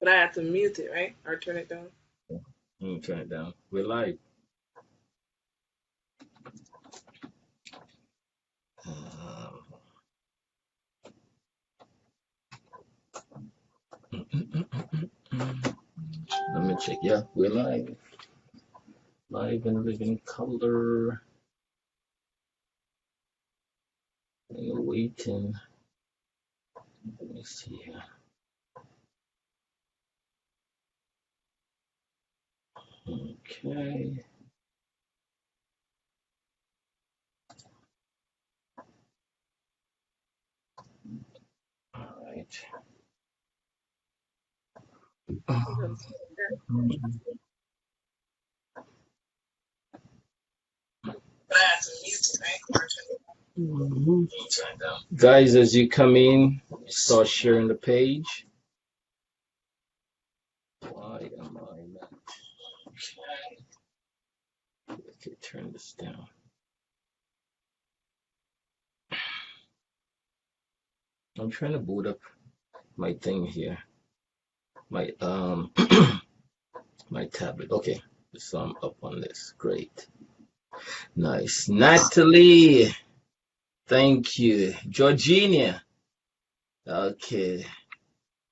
But I have to mute it, right? Or turn it down. Turn it down. We're live. Um, Let me check. Yeah, we're live. Live and living color. And waiting. Let me see here. Okay. All right. But I have to mute it, right? Or turn it Mhm. Guys, as you come in, start sharing the page. Why am I not? Okay, turn this down. I'm trying to boot up my thing here. My my tablet. Okay, so I'm up on this. Great. Nice. Natalie, thank you. Georgina. Okay.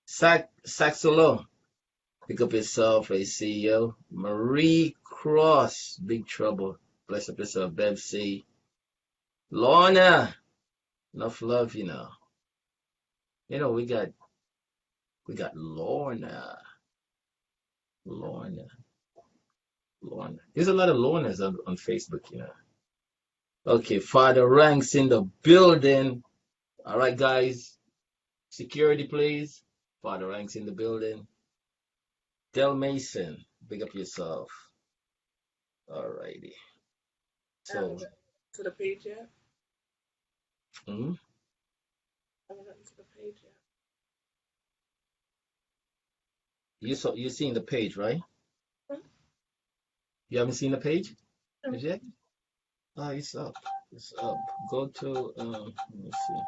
Saxolo, pick up yourself, a CEO. Marie Cross, Big Trouble. Bless up yourself, Bev C. Lorna, enough love, you know. You know, we got Lorna. Lorna. Lorna. There's a lot of Lornas on Facebook, you know. Okay, Father Ranks in the building. All right, guys. Security, please. Father Ranks in the building. Del Mason, big up yourself. All righty. I haven't So, gotten to the page yet. mm, I haven't gotten to the page yet. you seen the page, right? Hmm? You haven't seen the page Hmm. as yet? Ah, it's up. It's up. Go to let me see.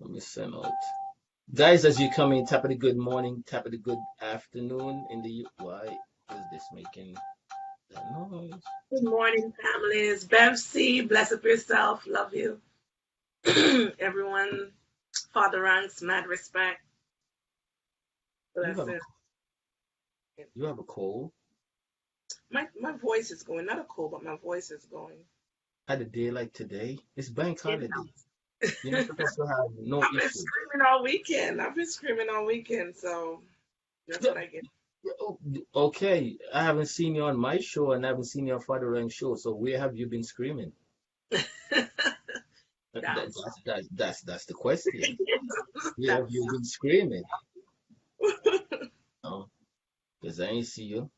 Let me send out. Guys, as you come in, tap of the good morning, tap of the good afternoon in the why is this making that noise? Good morning, families. Bev C, bless up yourself. Love you. Everyone, Father ranks, mad respect. You have a Blessings. you have a cold? My voice is going. Not a cold, but my voice is going. Had a day like today? It's bank It holiday. You're not helps. supposed to have no I've been issue. screaming all weekend. I've been screaming all weekend, so that's what I get. Oh, okay, I haven't seen you on my show and I haven't seen you on Father Rank show. So where have you been screaming? Down That's the question. Where down have you south. been screaming? Oh, because I ain't see you.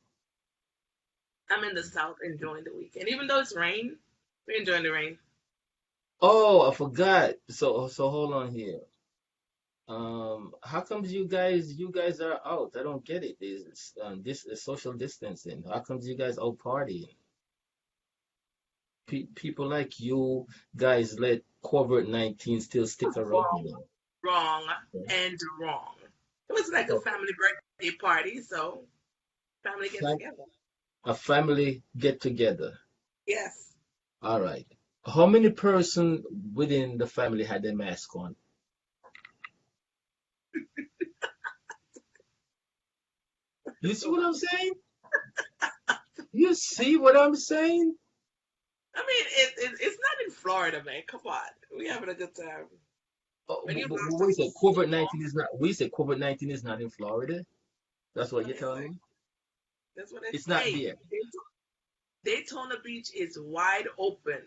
I'm in the south enjoying the weekend, even though it's rain. We're enjoying the rain. Oh, I forgot. So hold on here. How comes you guys are out? I don't get it. This is social distancing. How comes you guys out partying? People like you guys let COVID-19 still stick around, Wrong, you wrong, know. and wrong. It was like a So, family birthday party, so family gets fam- together. a family get together. Yes. All right. How many person within the family had their mask on? You see what I'm saying? You see what I'm saying? I mean, it's not in Florida, man. Come on, we having a good time. Oh, When you lost a we said so COVID-19 is not. We said COVID-19 is not in Florida. That's what what you're they telling say. me. That's what it's. It's not Hey, there Daytona Beach is wide open.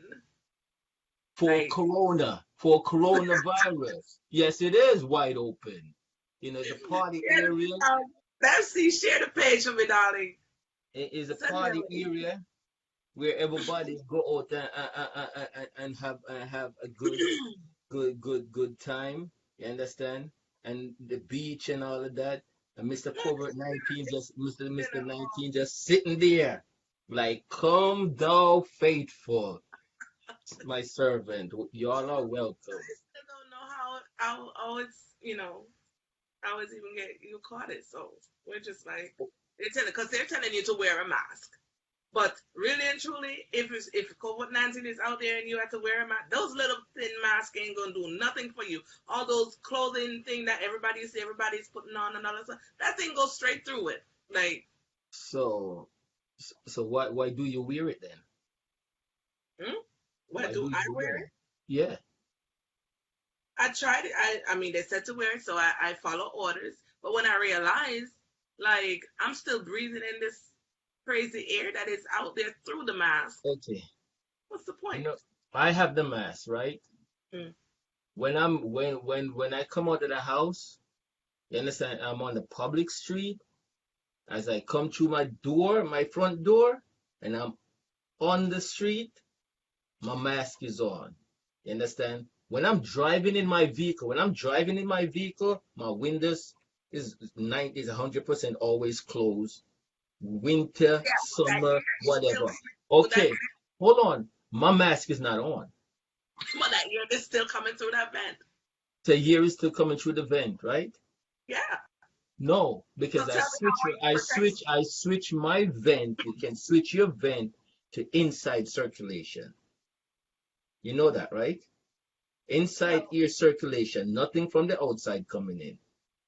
for Like, Corona, for coronavirus. Yes, it is wide open. You know, it's a party yeah, area. Bessie, share the page for me, darling. It is a Send me a party link. area where everybody go out and have a good time. You understand? And the beach and all of that. And Mr. COVID-19 just You Mr. know, 19 just sitting there like, come thou faithful, my servant. Y'all are welcome. I still don't know how it's. I was even get you caught it. So we're just like because they're telling you to wear a mask. But really and truly, if COVID-19 is out there and you have to wear a mask, those little thin masks ain't gonna do nothing for you. All those clothing thing that everybody's putting on and all that stuff, that thing goes straight through it. Like, So, so why do you wear it then? hmm? What Why do do I you wear wear it? it? Yeah. I tried it. I mean, they said to wear it, so I follow orders. But when I realized, like, I'm still breathing in this crazy air that is out there through the mask, Okay. what's the You point? know, I have the mask, right? Mm. When I come out of the house, you understand, I'm on the public street. As I come through my door, my front door, and I'm on the street, my mask is on. You understand? When I'm driving in my vehicle, my windows is 100% always closed. Winter, Yeah, but that summer, air is still whatever. with that Okay, hold on. My mask is not on. but that air is still coming through that vent. The air is still coming through the vent, right? Yeah. No, So because tell me how are you protecting? I switch my vent. You can switch your vent to inside circulation. You know that, right? Inside No. ear circulation, nothing from the outside coming in.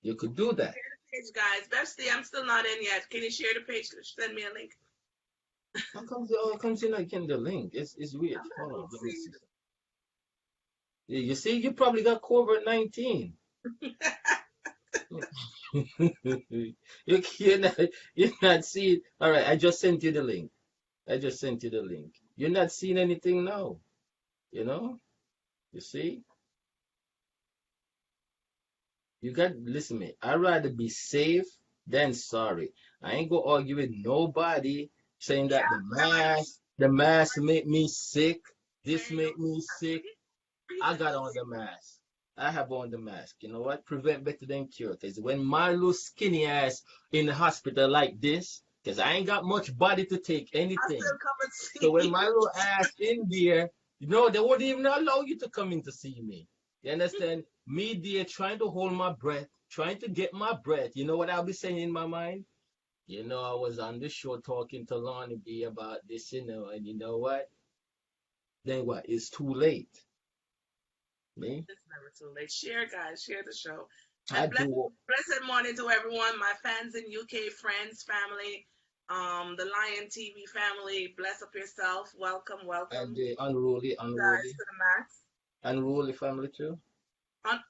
You could do that. Share the page, guys. Bestie, I'm still not in yet. Can you share the page? Send me a link. How comes you're not getting the link? It's weird. I'm Hold on, not let me see. seeing You see, you probably got COVID-19. it. You're not you're not seeing. All right, I just sent you the link. I just sent you the link. You're not seeing anything now. You know? You see? You got listen to me. I'd rather be safe than sorry. I ain't gonna argue with nobody saying Yeah, that whatever. the mask make me sick, this There you make me sick. I got on the mask. I have on the mask. You know what? Prevent better than cure. Because when my little skinny ass in the hospital like this, because I ain't got much body to take I anything. still come and So see when you. my little ass in there, they wouldn't even allow you to come in to see me. You understand? Me there trying to hold my breath, trying to get my breath. You know what I'll be saying in my mind? I was on the show talking to Lonnie B about this, and you know what? Then what? It's too late. Me? It's never too late. Share, guys. Share the show. I And do. blessed morning to everyone, my fans in UK, friends, family, the Lion TV family. Bless up yourself. Welcome, And welcome. the You guys to the max. unruly family too.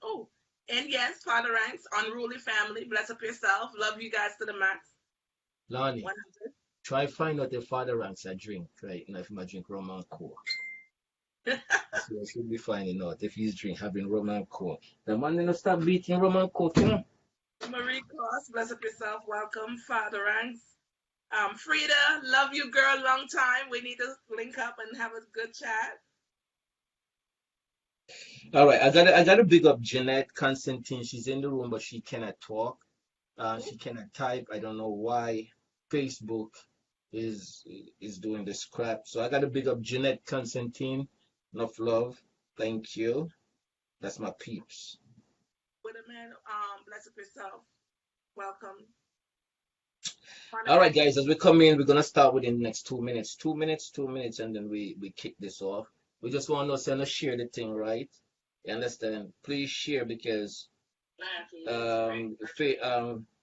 Oh, and yes, Father Ranks, unruly family. Bless up yourself. Love you guys to the max. Lonnie, 100. try find out the father ranks I drink right now. If I drink rum and coke, so I should be finding out if he's having rum and coke. The man gonna stop beating rum and coke, you know? Marie Cross, bless up yourself. Welcome, Father Ranks. Frida, love you, girl. Long time. We need to link up and have a good chat. All right, I gotta big up Jeanette Constantine. She's in the room, but she cannot talk. She cannot type. I don't know why. Facebook is is doing this crap. So I gotta big up Jeanette Constantine. Enough love. Thank you. That's my peeps. With a man, bless up yourself. Welcome. All right, Monica. guys, as we come in, we're gonna start within the next 2 minutes. 2 minutes, 2 minutes, and then we kick this off. We just want to send share the thing, right? You understand? Please share because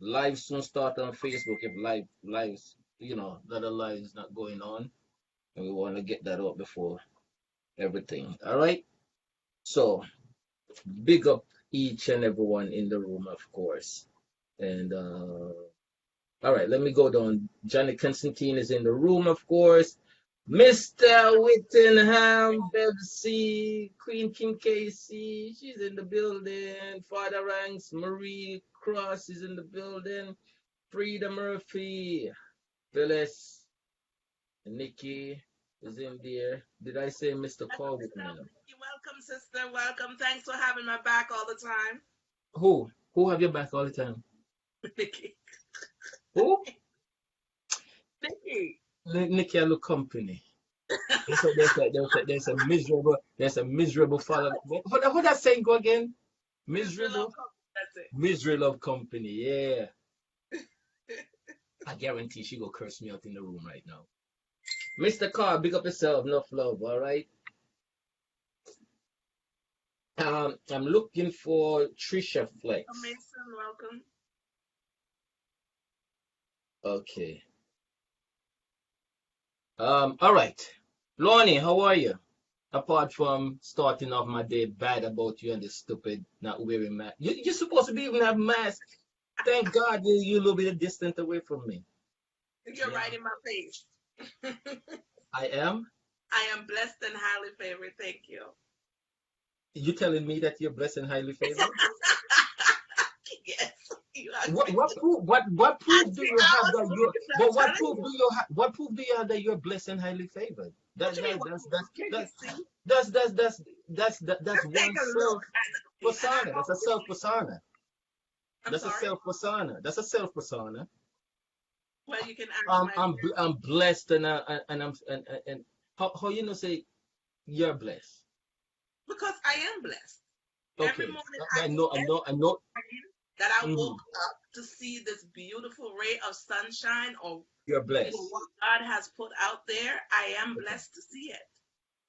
live soon start on Facebook if lives the other live is not going on, and we want to get that up before everything. All right. So big up each and everyone in the room, of course, and all right, let me go down. Johnny Constantine is in the room, of course. Mr. Whittingham, Bevsy, Queen King Casey, she's in the building. Father Ranks, Marie Cross is in the building. Frida Murphy, Phyllis, Nikki is in there. Did I say Mr. Corbett now? Welcome, sister. Welcome. Thanks for having my back all the time. Who? Who have your back all the time? Nikki. Who? Nikki. Nikki and the company. There's a miserable father. What that saying go again? Sister love Miserable. company. That's it. Misery love company. Yeah. I guarantee she go curse me out in the room right now. Mr. Carr, big up yourself. Enough love. All right. I'm looking for Trisha Flex. Mason, welcome. Okay. All right. Lonnie, how are you? Apart from starting off my day bad about you and this stupid not wearing mask. You're supposed to be even have mask. Thank God you're a little bit distant away from me. You're Yeah. right in my face. I am? I am blessed and highly favored. Thank you. You telling me that you're blessed and highly favored? Yes. You are What proof do you have that you're but what proof do you have that you're blessed and highly favored? What you mean? That's one Take a self look at the screen. persona. That's a self persona. I'm That's a sorry. self persona. That's a self persona. Well, you can ask my I'm blessed and and how you know say you're blessed. because I am blessed. Every Okay. morning I know. that I Mhm. woke up to see this beautiful ray of sunshine or You're blessed. what God has put out there. I am Okay. blessed to see it.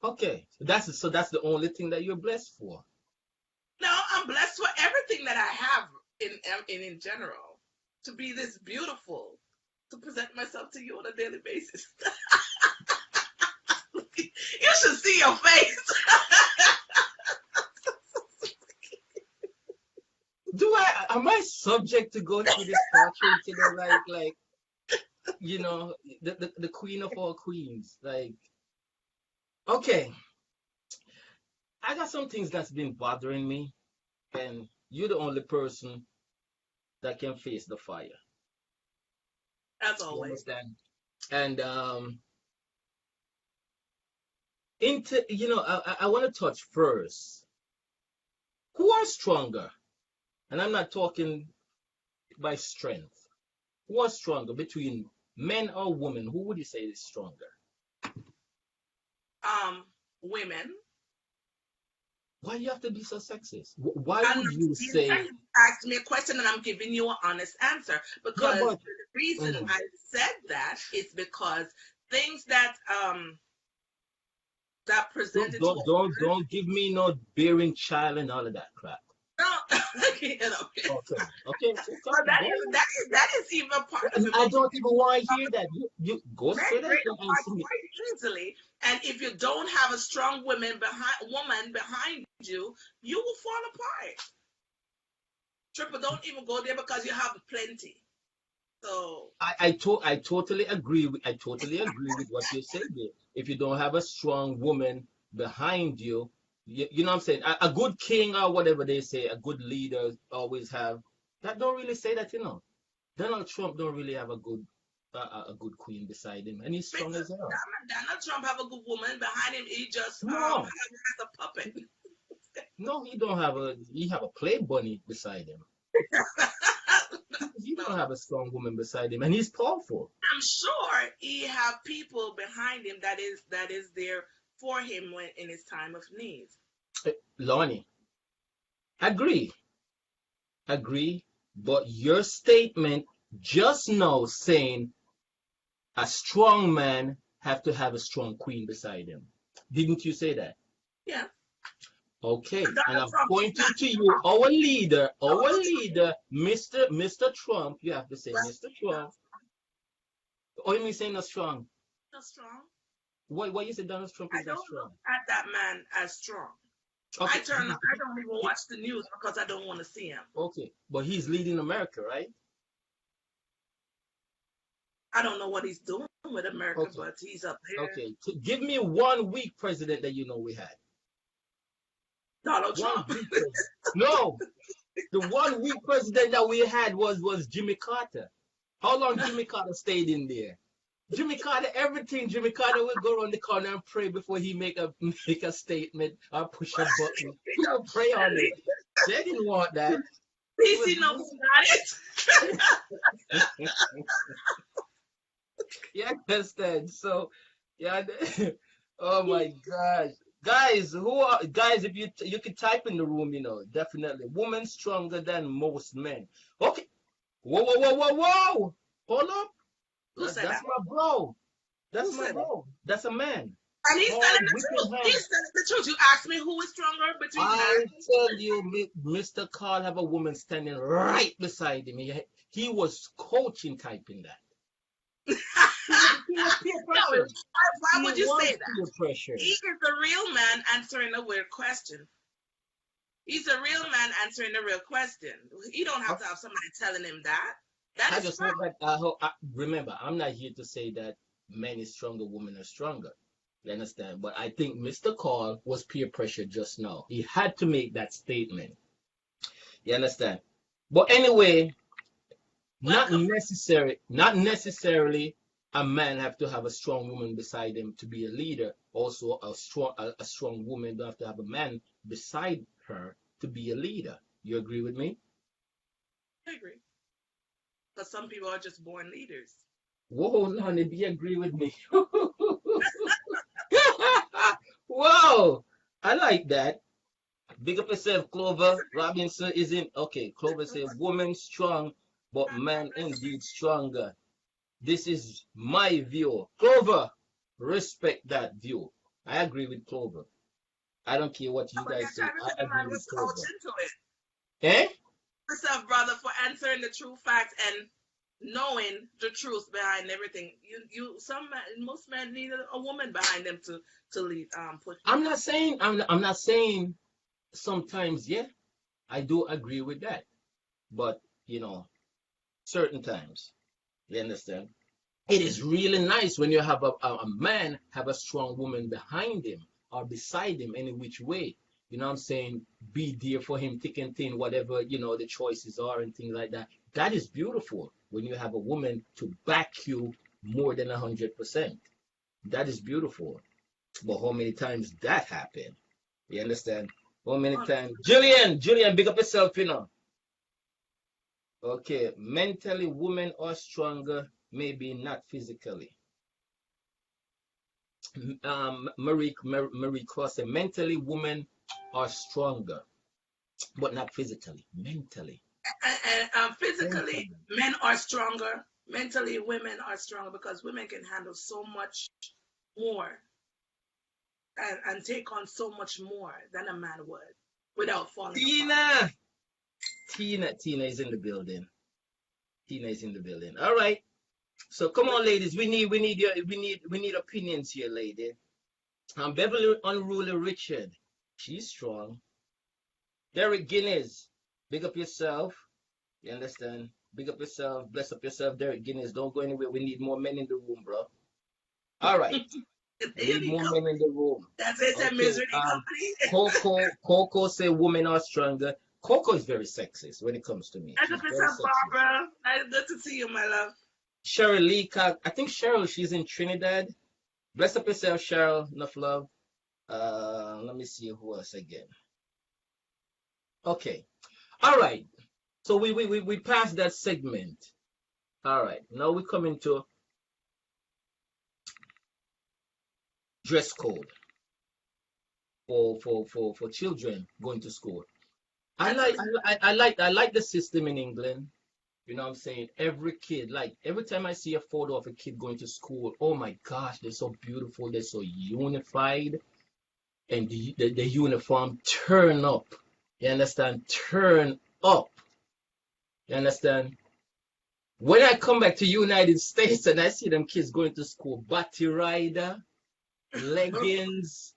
Okay. So that's the only thing that you're blessed for. No, I'm blessed for everything that I have in general. To be this beautiful, to present myself to you on a daily basis. You should see your face. Am I subject to go through this torture today like you know the queen of all queens? Like okay. I got some things that's been bothering me, and you're the only person that can face the fire. As You always. understand? And I want to touch first. Who are stronger? And I'm not talking by strength. Who are stronger between men or women? Who would you say is stronger? Women. Why you have to be so sexist? Why I'm would not you being say? sexist. Ask me a question and I'm giving you an honest answer. Yeah, Because but the reason I said that is because things that presented to us. don't give me no bearing child and all of that crap. No, okay. Okay. Well, that is even part of it. I don't even want to hear that. You go Men straight ahead break and apart answer me. quite easily, and if you don't have a strong woman behind you, you will fall apart. Triple, don't even go there because you have plenty. So I totally agree with what you said there. If you don't have a strong woman behind you, you know what I'm saying? A good king or whatever they say, a good leader always have. That don't really say that, you know. Donald Trump don't really have a good queen beside him, and he's strong as hell. Donald Trump have a good woman behind him. He just No, has a puppet. no, he don't have a. He have a play bunny beside him. He don't have a strong woman beside him, and he's powerful. I'm sure he have people behind him that is there for him when in his time of need. Lonnie, agree, but your statement just now saying a strong man have to have a strong queen beside him. Didn't you say that? Yeah. Okay, and I'm pointing to you, our leader, Mr. Trump. You have to say Mr. Trump. Oh, you mean saying not strong? Not strong. Why you say Donald Trump is not strong? I don't look at that man as strong. Okay. I don't even watch the news because I don't want to see him. Okay, but he's leading America, right? I don't know what he's doing with America, but he's up there. Okay, give me 1 week president that you know we had. Donald Trump. No, the 1 week president that we had was Jimmy Carter. How long Jimmy Carter stayed in there? Jimmy Carter would go around the corner and pray before he make a statement or push a button. He would pray on it. They didn't want that. PC knows about it. Yeah, understand. So, yeah. Oh my gosh, Guys, guys? If you could type in the room, definitely woman stronger than most men. Okay. Whoa, whoa, whoa, whoa, whoa! Hold up. Who said That's that? my bro. Who That's my said that? bro. That's a man. And he's Called telling the truth. Wickenham. He's telling the truth. You asked me who is stronger between man I and tell you, Mr. Carl have a woman standing right beside him. He was coaching typing that. woman. He was peer No, pressure. why He would you was say that? peer pressure. He is the real man answering a weird question. He's a real man answering a real question. He don't have to have somebody telling him that. That I is just fact. hope that remember, I'm not here to say that men is stronger, women are stronger. You understand? But I think Mr. Carl was peer pressure just now. He had to make that statement. You understand? But anyway, Welcome. not necessarily a man have to have a strong woman beside him to be a leader. Also, a strong woman don't have to have a man beside her to be a leader. You agree with me? I agree. Because some people are just born leaders. Whoa, Lonnie, do you agree with me? Whoa, I like that. Big up yourself, Clover. Robinson isn't okay. Clover said, "Woman strong, but man indeed stronger." This is my view. Clover, respect that view. I agree with Clover. I don't care what you But guys you're say. trying to I say the agree man with was Clover. coached into it. Eh? Yourself, brother, for answering the true facts and knowing the truth behind everything. Most men need a woman behind them to lead, push them. I'm not saying sometimes, yeah, I do agree with that. But, certain times, you understand? It is really nice when you have a man have a strong woman behind him or beside him any which way. You know what I'm saying? Be there for him, thick and thin, whatever, the choices are and things like that. That is beautiful when you have a woman to back you more than 100%. That is beautiful. But how many times that happened? You understand? How many times? Julian, big up yourself. Okay, mentally, women are stronger, maybe not physically. Marie Cross said, mentally, women are stronger, but not physically. Mentally. And physically, Mentally. men are stronger. Mentally, women are stronger because women can handle so much more and take on so much more than a man would without falling apart. Tina! Tina is in the building. Tina is in the building. All right. So come on, ladies. We need opinions here, lady. Beverly Unruly Richard. She's strong. Derek Guinness. Big up yourself. You understand? Big up yourself. Bless up yourself, Derek Guinness. Don't go anywhere. We need more men in the room, bro. All right. We need more men in the room. That's it, a Okay. misery company. Coco say women are stronger. Coco is very sexist when it comes to me. I She's just very up, sexist. Barbara. Nice, good to see you, my love. Cheryl Leacock. I think Cheryl, she's in Trinidad. Bless up yourself, Cheryl. Enough love. Let me see who else again. Okay. All right. So we passed that segment. All right. Now we come into dress code for children going to school. I like the system in England. You know what I'm saying? Every kid, like every time I see a photo of a kid going to school, oh my gosh, they're so beautiful, they're so unified, and the uniform turn up. You understand? Turn up. You understand? When I come back to United States and I see them kids going to school, body rider, leggings,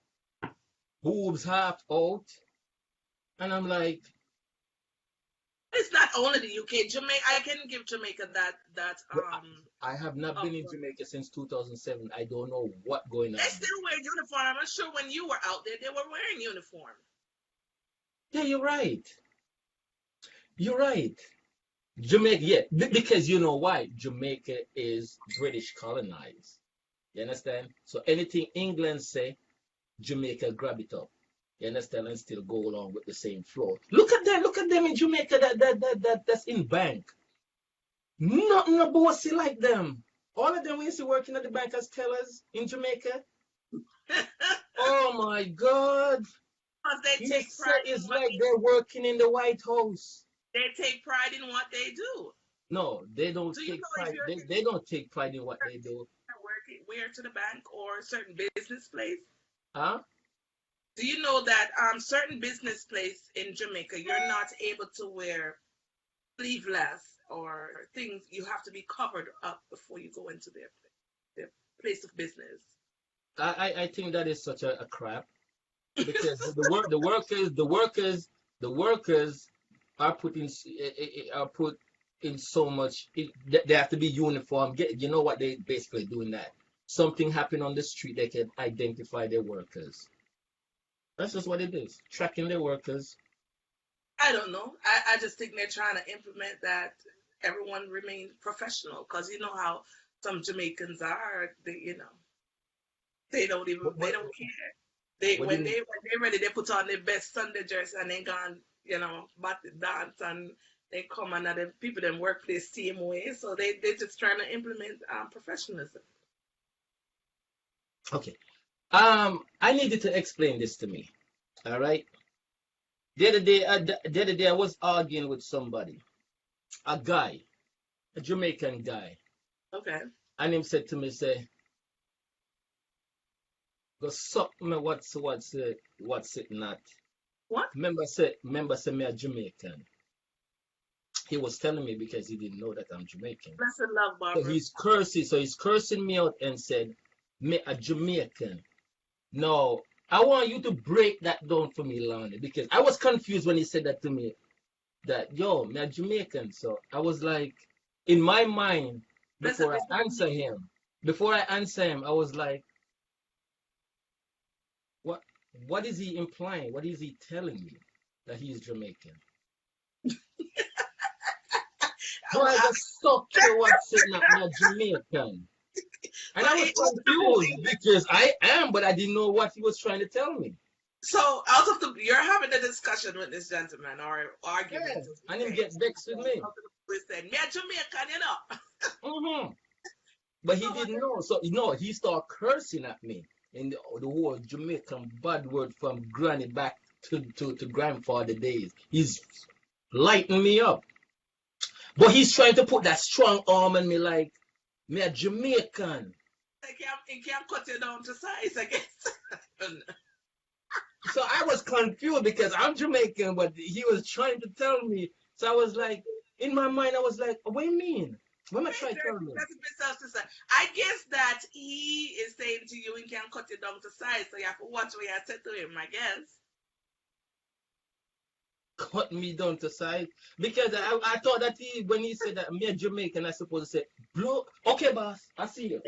boobs half out, and I'm like, It's not only the UK. Jamaica, I can give Jamaica that I have not been in Jamaica since 2007. I don't know what going on. They still wear uniform. I'm sure when you were out there, they were wearing uniform. Yeah, you're right. You're right. Jamaica, yeah, because you know why? Jamaica is British colonized. You understand? So anything England say, Jamaica grab it up. You understand? And still go along with the same flow. Look at them in Jamaica that's in bank. Nothing a bossy like them. All of them we used to working at the bank as tellers in Jamaica. Oh my God. Because they You take say pride in it's what like they're working in the White House. they take pride in what they do. No, they don't Do you take know if pride. you're They don't take pride in what they do. working wear to the bank or a certain business place? Huh? Do you know that certain business place in Jamaica you're not able to wear sleeveless or things? You have to be covered up before you go into their place of business. I think that is such a crap because the workers are are put in so much. They have to be uniform. You know what they basically doing that. Something happened on the street, they can identify their workers. That's just what it is. Tracking their workers. I don't know. I just think they're trying to implement that everyone remains professional because you know how some Jamaicans are. They don't even What they what, don't care. They what do you mean? when they ready, they put on their best Sunday dress and they gone, bat the dance and they come and the people them workplace same way. So they just trying to implement professionalism. Okay. I needed to explain this to me. All right. The other day I was arguing with somebody, a guy, a Jamaican guy, Okay. and him said to me, say, go suck me what's it not. What? Remember say me a Jamaican. He was telling me because he didn't know that I'm Jamaican. Blessed love, So Barbara. he's cursing me out and said, me a Jamaican. No, I want you to break that down for me, Lonnie, because I was confused when he said that to me. That yo, me a Jamaican. So I was like, in my mind, Blessed before be I answer him, I was like, what what is he implying? What is he telling me? That he's Jamaican. Oh, Boy, I got stuck to what's it not me a Jamaican. And so I was it was the confused because I am, but I didn't know what he was trying to tell me. so out of the you're having a discussion with this gentleman or Yeah, argument as we and him say. get vexed with me. Out of the blue said, me a Jamaican, you know. hmm But he Oh, didn't know. So he started cursing at me in the whole Jamaican bad word from granny back to grandfather days. He's lighting me up. But he's trying to put that strong arm on me like me a Jamaican. he can't cut you down to size, I guess. So I was confused because I'm Jamaican, but he was trying to tell me. So I was like, in my mind, I was like, what do you mean? What am I trying to tell me? That's a bit self-decide. I guess that he is saying to you, he can cut you down to size, so you have to watch what you said to him, I guess. Cut me down to size because I thought that when he said that me a Jamaican, I supposed to say, blow. Okay, boss, I see you.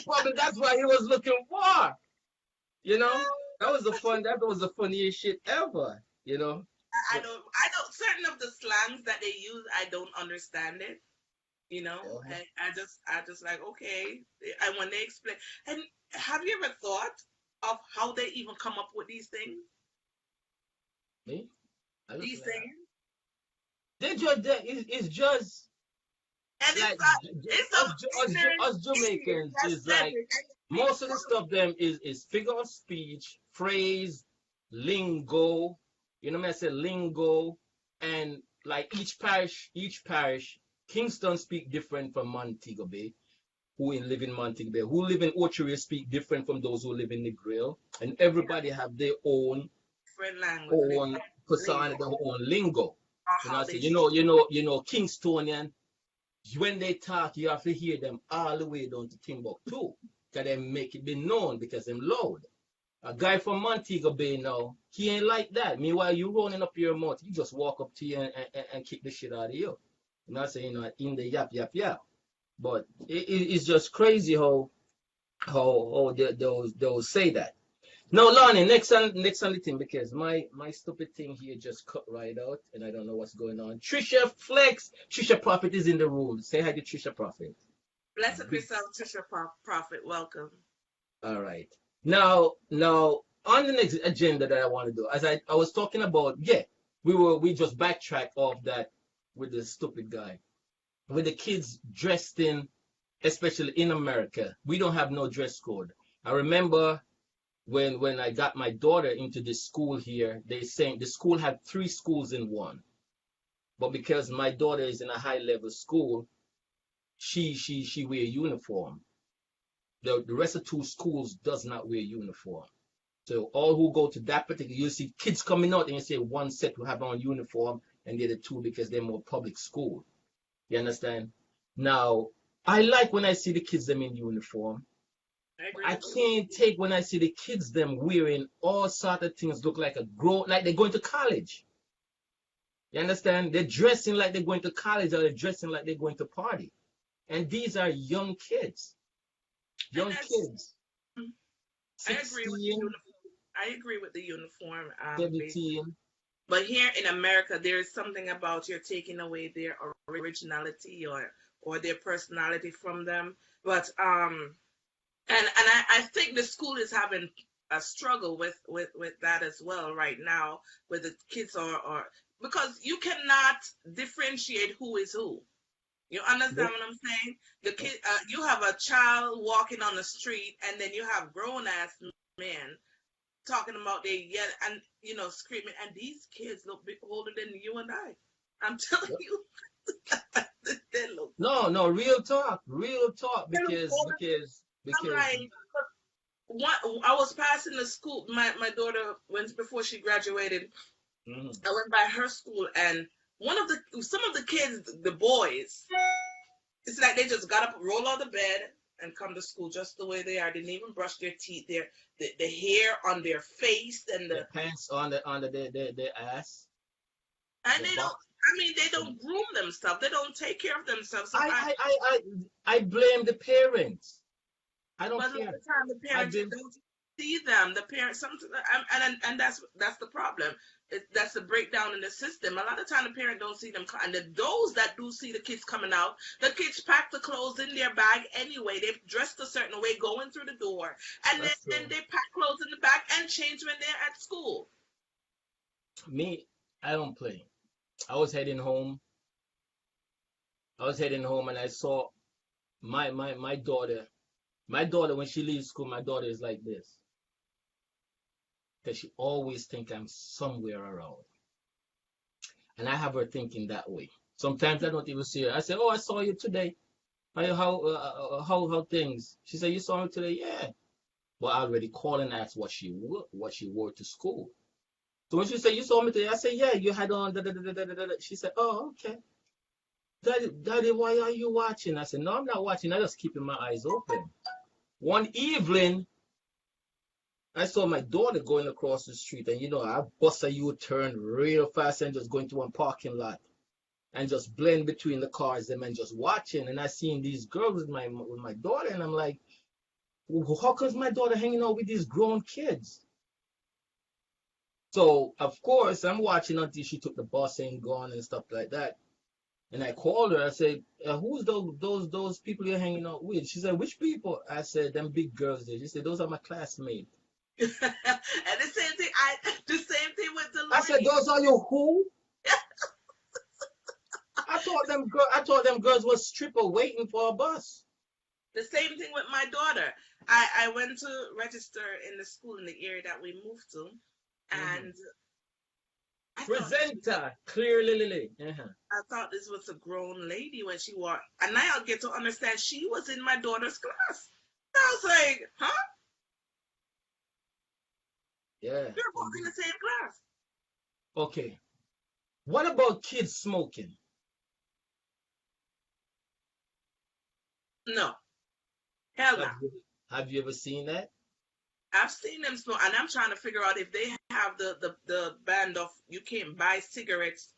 Probably that's why he was looking for. You know, that was the funniest shit ever. You know, I but don't, I don't, certain of the slangs that they use, I don't understand it. uh, And I just like, okay. And when they explain, and have you ever thought of how they even come up with these things? me, I just These laugh. things? It's just And like it's some ignorant us idiot Jamaicans that is said like it. And most of the stuff them is figure of speech, phrase, lingo. You know what I say lingo, and like each parish, Kingston speak different from Montego Bay. Who live in Montego Bay, who live in Ocho speak different from those who live in the Grill, and everybody have their own different language, own persona, lingo, their own lingo. or You know, how so they Kingstonian. When they talk, you have to hear them all the way down to Timbuktu. Because they make it be known because them loud. A guy from Montego Bay now, he ain't like that. Meanwhile, you running up your mouth, he just walk up to you and kick the shit out of you. You know what I'm saying? In the yap, yap, yap. But it's just crazy how they'll say that. No, Lonnie, next on the thing because my stupid thing here just cut right out and I don't know what's going on. Trisha Flex, Trisha Prophet is in the room. Say hi to Trisha Prophet. blessed Big. yourself, Trisha Prophet. Welcome. All right. Now on the next agenda that I want to do, as I was talking about, yeah, we just backtrack off that with the stupid guy with the kids dressed in. especially in America, we don't have no dress code. I remember when I got my daughter into the school here, they saying the school had three schools in one. But because my daughter is in a high level school, she wear uniform. The rest of two schools does not wear uniform. So all who go to that particular, you see kids coming out and you say one set will have on uniform and the other two because they're more public school. You understand? Now, I like when I see the kids them in uniform. I agree I with you. can't take when I see the kids them wearing all sort of things look like a grown, like they're going to college. You understand? They're dressing like they're going to college or they're dressing like they're going to party. And these are young kids. And Young that's, kids, I agree with the 16, uniform. I agree with the uniform, 17. but here in America, there is something about you're taking away their originality or their personality from them. But I think the school is having a struggle with that as well right now, with the kids are because you cannot differentiate who is who. You understand Nope. what I'm saying? The kid, you have a child walking on the street, and then you have grown ass men talking about they yet and screaming, and these kids look big, older than you and I. I'm telling you, they look No, no, real talk, older. I'm because like, what? I was passing the school. My daughter went before she graduated. mhm, I went by her school, and some of the kids, the boys, it's like they just got up, roll out of bed, and come to school just the way they are. They didn't even brush their teeth. The hair on their face their pants on their ass, and the they don't. box. I mean, they don't groom themselves. They don't take care of themselves. So I, I, I, I, I blame the parents. I don't but a lot care. of time the I parents blame. don't see them. The parents, and that's the problem. That's the breakdown in the system. A lot of time the parent don't see them, and those that do see the kids coming out, the kids pack the clothes in their bag anyway. They're dressed a certain way going through the door, and That's then true. they pack clothes in the bag and change when they're at school. Me, I don't play. I was heading home. I was heading home, and I saw my daughter. My daughter, when she leaves school, my daughter is like this because she always think I'm somewhere around, and I have her thinking that way. Sometimes I don't even see her. I say, "Oh, I saw you today. How things?" She said, "You saw me today?" Yeah. But I already called and asked what she wore to school. So when she said, "You saw me today," I said, "Yeah, you had on da da da da da da da." She said, "Oh, okay. Daddy, why are you watching?" I said, "No, I'm not watching. I'm just keeping my eyes open." One evening, I saw my daughter going across the street, and I bust a U-turn real fast and just going to one parking lot and just blend between the cars them and just watching. And I seen these girls with my daughter, and I'm like, well, how comes my daughter hanging out with these grown kids? So of course I'm watching until she took the bus and gone and stuff like that. And I called her. I said, "Who's those people you're hanging out with?" She said, "Which people?" I said, "Them big girls there." She said, "Those are my classmates." And the same thing with I said, Deloria. "Those are your who?" I thought them girls was stripper waiting for a bus. The same thing with my daughter. I went to register in the school in the area that we moved to, Mhm. and I thought this was Presenter, clearly, Lily. Uh-huh. I thought this was a grown lady when she walked, and now I'll get to understand she was in my daughter's class. I was like, huh? Yeah, You're both in indeed. the same class? Okay. What about kids smoking? No, hell no. Have you have you ever seen that? I've seen them smoke, and I'm trying to figure out if they have the band of you can't buy cigarettes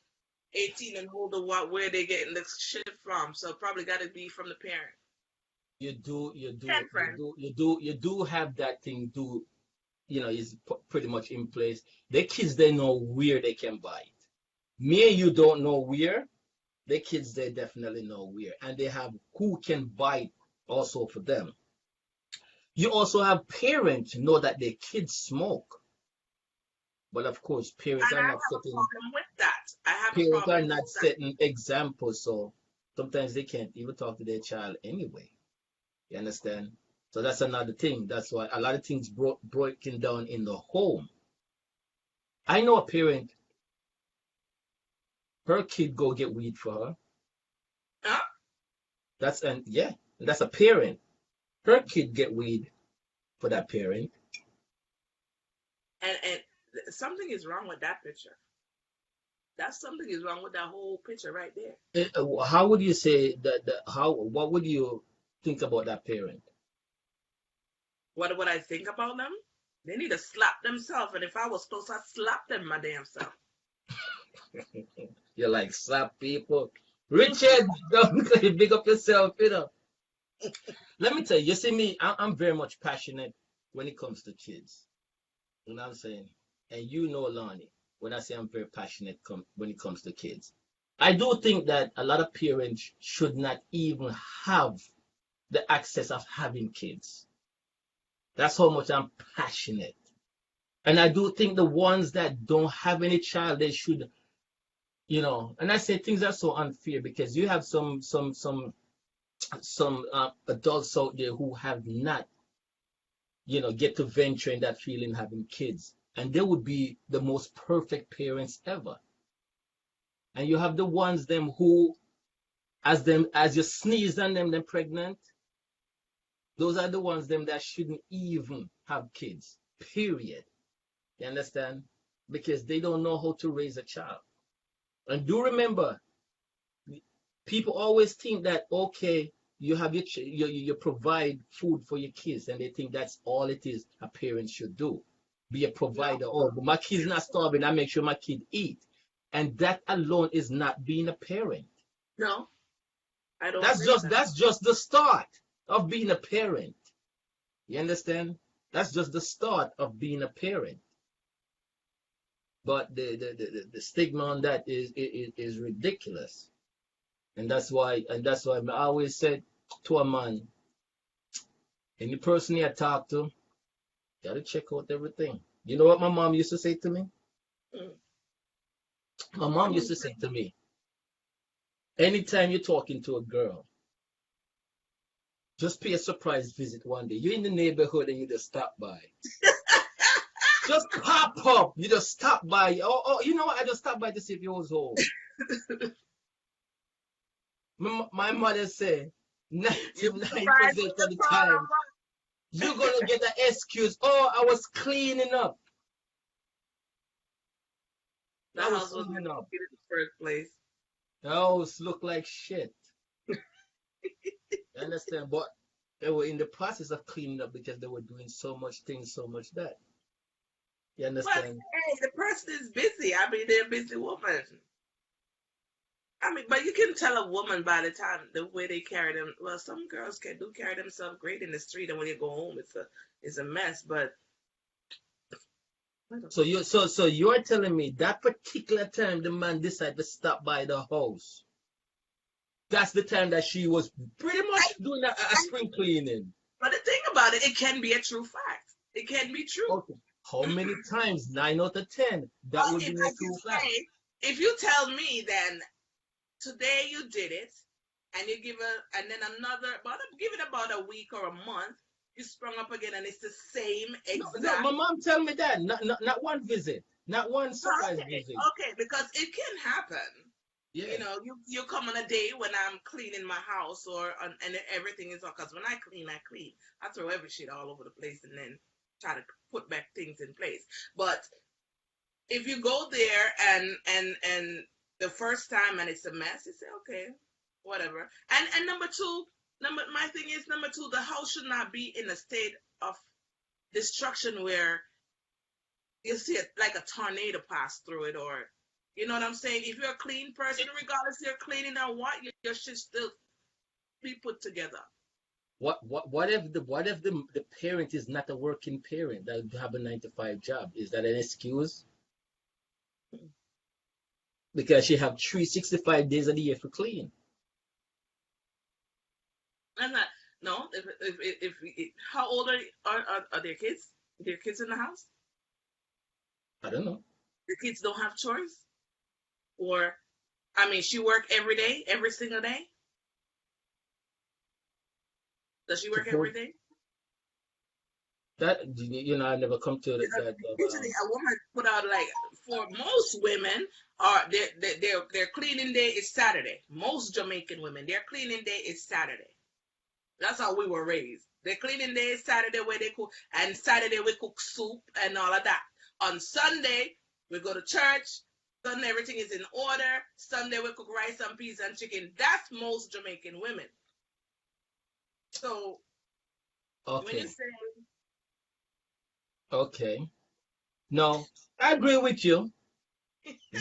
18 and older, what where they getting this shit from. So probably got to be from the parent. You do, you Ten do, you friends. do, you do, you do have that thing. Is pretty much in place. The kids they know where they can buy it. Me and you don't know where. The kids they definitely know where, and they have who can buy it also for them. You also have parents know that their kids smoke, but of course, parents And are I not have a setting problem with that. I have a parents are problem not with that. setting examples, so sometimes they can't even talk to their child anyway. You understand? So that's another thing. That's why a lot of things broken down in the home. I know a parent, her kid go get weed for her. Huh? That's a parent. Her kid get weed for that parent. And something is wrong with that picture. That's something is wrong with that whole picture right there. How would you say that? What would you think about that parent? What would I think about them? They need to slap themselves, and if I was close, I'd slap them my damn self. You're like slap people. Richard, don't big up yourself, you know. Let me tell you, you see me, I'm very much passionate when it comes to kids. You know what I'm saying? And you know, Lonnie, when I say I'm very passionate when it comes to kids. I do think that a lot of parents should not even have the access of having kids. That's how much I'm passionate. And I do think the ones that don't have any child, they should, and I say things are so unfair because you have some adults out there who have not, get to venture in that feeling having kids. And they would be the most perfect parents ever. And you have the ones them who, as you sneeze on them, they're pregnant. Those are the ones them that shouldn't even have kids. Period. You understand? Because they don't know how to raise a child. And do remember, people always think that okay, you have you provide food for your kids, and they think that's all it is a parent should do, be a No, provider. Oh, but my kid's not starving, I make sure my kid eat, and that alone is not being a parent. no, I don't That's think just that. that's just the start of being a parent. You understand? That's just the start of being a parent. But the stigma on that is ridiculous. And that's why I always said to a man, any person you talk to, gotta check out everything. You know what my mom used to say to me? Mm. My What mom do used you to think? say to me, anytime you're talking to a girl, just pay a surprise visit one day. You're in the neighborhood and you just stop by. Just pop up. You just stop by. Oh, you know what? I just stopped by to see if you was home. My mother said, You surprised 99% with of the the time, problem. you're gonna get an excuse. Oh, I was cleaning up. The I was house was cleaning up. in the first place. The house looked like shit. You understand? But they were in the process of cleaning up because they were doing so much things, so much that. You But understand? hey, the person is busy. I mean, they're a busy woman. I mean, but you can tell a woman by the time the way they carry them. Well, some girls can do carry themselves great in the street, and when you go home, it's a mess. But I don't So know. you're telling me that particular time the man decided to stop by the house. That's the time that she was pretty much doing a I, spring cleaning. but the thing about it, it can be a true fact. It can be true. Okay. How many times? 9 out of 10. That But would if be I a can true fact. say, if you tell me, then today you did it, and you give a, and then another, give it about a week or a month, you sprung up again, and it's the same No, no, exact. my mom tell me that. Not one visit. Not one surprise Okay, visit. okay, because it can happen. Yeah. You come on a day when I'm cleaning my house and everything is on. Because when I clean, I throw every shit all over the place and then try to put back things in place. But if you go there and the first time and it's a mess, you say okay, whatever. And number two, my thing is number two, the house should not be in a state of destruction where you see it like a tornado pass through it, or you know what I'm saying. If you're a clean person, regardless if you're cleaning or what, your shit still be put together. What if the parent is not a working parent that have a 9 to 5 job? Is that an excuse? Because she have 365 days of the year for clean. I'm not. No, if how old are their kids? Their kids in the house? I don't know. The kids don't have chores, or I mean, she work every day, every single day. Does she to work put every day? that, I never come to that. Usually, a woman put out like for most women are their cleaning day is Saturday. Most Jamaican women, their cleaning day is Saturday. That's how we were raised. Their cleaning day is Saturday where they cook, and Saturday we cook soup and all of that. On Sunday we go to church. Sunday everything is in order. Sunday we cook rice and peas and chicken. That's most Jamaican women. So when you Okay, say okay. No, I agree with you.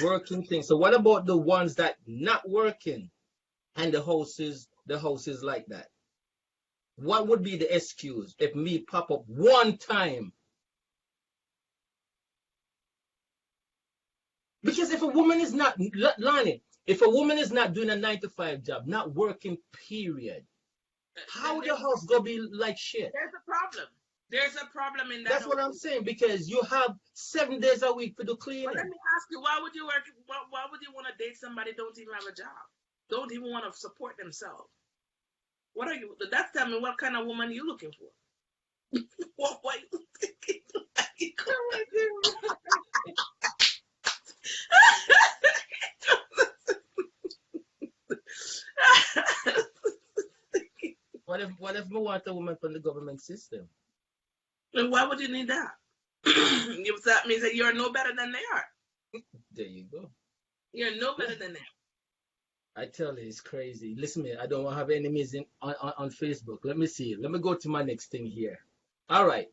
Working things. So what about the ones that not working and the house is like that? What would be the excuse if me pop up one time? Because if a woman is not, Lonnie, if a woman is not doing a 9 to 5 job, not working, period, then how the house gonna be like shit? there's a problem. There's a problem in that That's what house. I'm saying. Because you have 7 days a week for the But let cleaning. me ask you, why would you work? Why would you want to date somebody who don't even have a job? Don't even want to support themselves? What are you? That's tell me what kind of woman you looking for? What you thinking? What if we want a woman from the government system? And why would you need that? That means that you're no better than they are. There you go. You're no better than them. I tell you, it's crazy. Listen, man, I don't want to have enemies on Facebook. Let me see. Let me go to my next thing here. All right.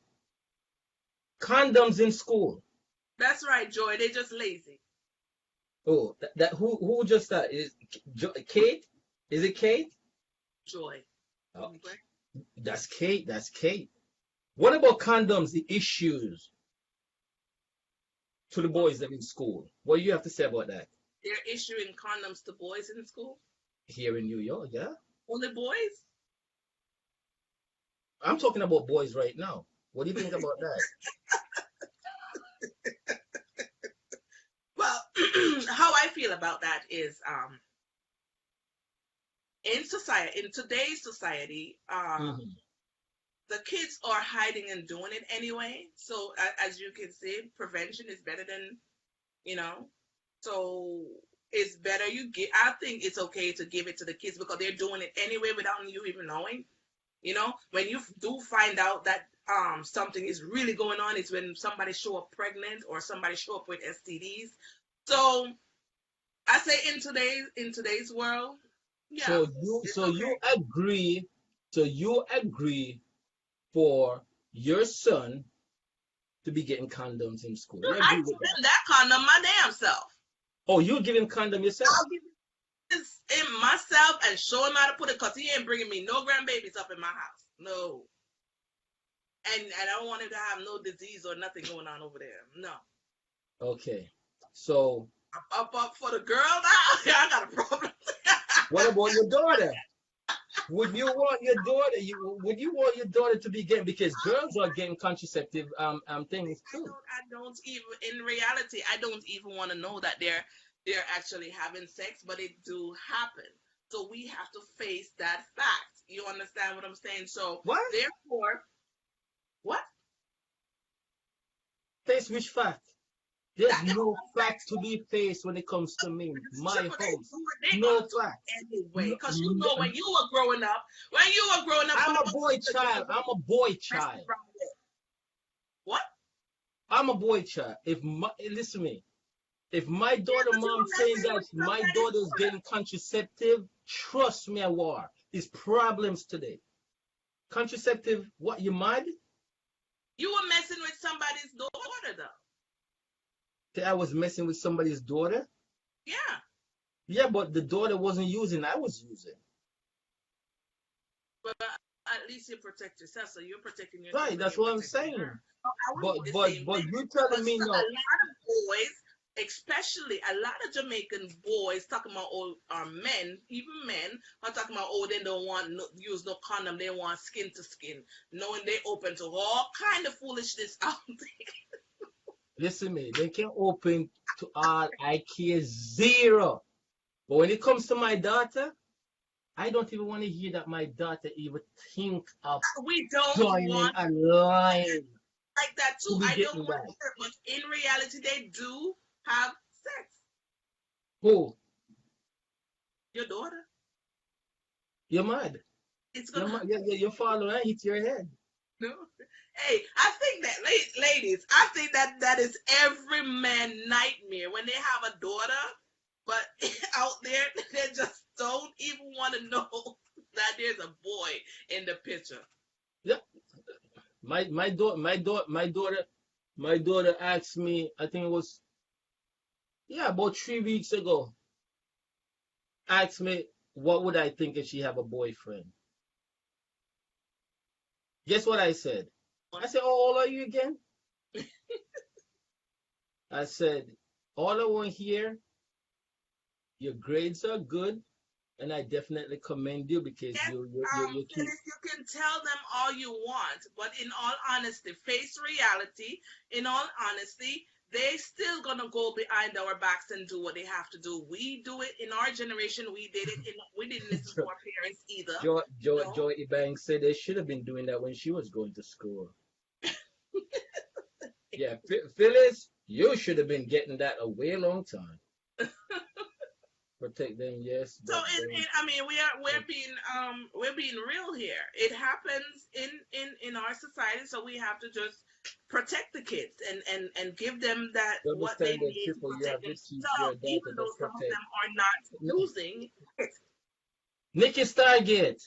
Condoms in school. That's right, Joy. They're just lazy. Oh, who just that is Kate? Is it Kate? Joy. Oh, that's Kate. That's Kate. What about condoms? The issues to the boys that in school. What do you have to say about that? They're issuing condoms to boys in school. Here in New York, yeah. Only boys. I'm talking about boys right now. What do you think about that? Well, how I feel about that is, in society, in today's society, Hmm. the kids are hiding and doing it anyway. So as you can see, prevention is better than, you know. So it's better you get. I think it's okay to give it to the kids because they're doing it anyway without you even knowing. When you do find out that something is really going on, is when somebody show up pregnant or somebody show up with STDs. So I say in today's world, yeah, So you it's so okay. you agree so you agree for your son to be getting condoms in school. You I agree give with that? him that condom my damn self. Oh, you give him condom yourself? I'll give this in myself and show him how to put it because he ain't bringing me no grandbabies up in my house. No. And I don't want him to have no disease or nothing going on over there. No. Okay. So Up for the girl now? I got a problem. what about your daughter? Would you want your daughter to be getting, because girls are getting contraceptive things too. I don't even in reality I don't even want to know that they're actually having sex, but it do happen. So we have to face that fact. You understand what I'm saying? So What? therefore, what? Face which fact? There's That no sex fact to be faced when it comes to me. My triple they house. do it, they No gonna do facts. it anyway. No, Because when you were growing up, I'm what a was boy child. I'm a boy messing child. around with? What? I'm a boy child. Listen to me. If my Yeah, daughter but you mom were saying messing that with my somebody's daughter's daughter. getting contraceptive, trust me, I war. It's problems today. Contraceptive, what, you mad? You were messing with somebody's daughter though. That I was messing with somebody's daughter? Yeah. Yeah, but the daughter wasn't using, I was using. But at least you protect yourself. So you're protecting yourself Right, and that's you're what I'm protecting her. saying. So I would But do the but same but thing. you But telling me a no. lot of boys, especially a lot of Jamaican boys, talking about old men, even men, are talking about they don't want use no condom, they want skin to skin, knowing they open to all kind of foolishness out there. Listen to me, they can open to all, I care zero. But when it comes to my daughter, I don't even want to hear that my daughter even think of We don't joining want a line like that to too. be I don't getting want that. her, but in reality, they do have sex. Who? Your daughter, You're mad. it's You're gonna mad. happen. You're following and hit your head. No. Hey, I think that, ladies, I think that that is every man nightmare when they have a daughter, but out there they just don't even want to know that there's a boy in the picture. Yeah. My daughter asked me, I think it was, yeah, about 3 weeks ago, asked me what would I think if she have a boyfriend. Guess what I said? I said, "Oh, how old are you again?" I said, "All I want here, your grades are good, and I definitely commend you because Yes, you keep." Phyllis, you can tell them all you want, but in all honesty, face reality. In all honesty, they still gonna go behind our backs and do what they have to do. We do it in our generation. We did it. We didn't listen to our parents either. No, Joy Banks said they should have been doing that when she was going to school. Yeah, Phyllis, you should have been getting that a way long time. Protect them, yes, so but don't. I mean, we're being real here. It happens in our society, so we have to just protect the kids and give them that You what they understand that, need to Triple, you protect have to teach your themselves, even daughter to though some of protect. them are not using it. Nikki Stargate,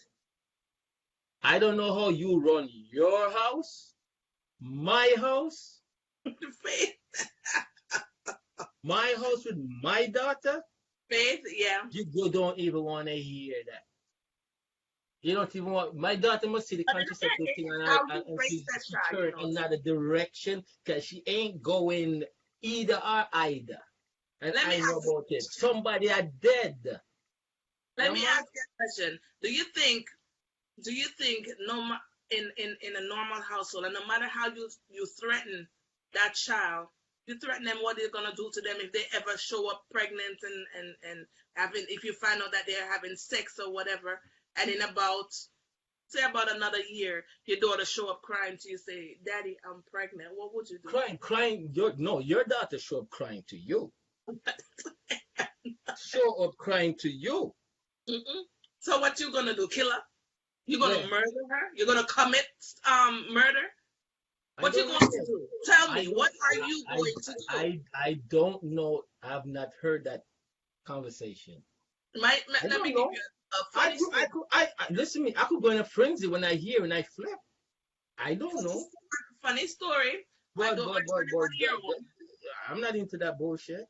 I don't know how you run your house, my house, Faith, my house with my daughter. faith, yeah. You don't even want to hear that. You don't even want. My daughter must see the But again, contraceptive thing, it's and, how and, you and raise that she child, turn another direction because she ain't going either or either. And Let me I know ask you about it. Somebody are dead. let You me man? ask you a question. Do you think in a normal household, and no matter how you threaten that child, you threaten them what they're gonna do to them if they ever show up pregnant and having, if you find out that they're having sex or whatever, and in about, say, about another year, your daughter show up crying to you, say, "Daddy, I'm pregnant." What would you do? Crying. Your daughter show up crying to you. Show up crying to you. Mm-mm. So what you gonna do? Kill her? You gonna Where? murder her? You're gonna commit murder? I What you don't going know to yet. do? Tell I me, don't. what are you going to do? I don't know. I've not heard that conversation. I Let me don't give know. you a funny story. Listen to me. I could go in a frenzy when I hear and I flip. I don't Funny, know. funny story. My But daughter, but my but but 21 year old, I'm not into that bullshit.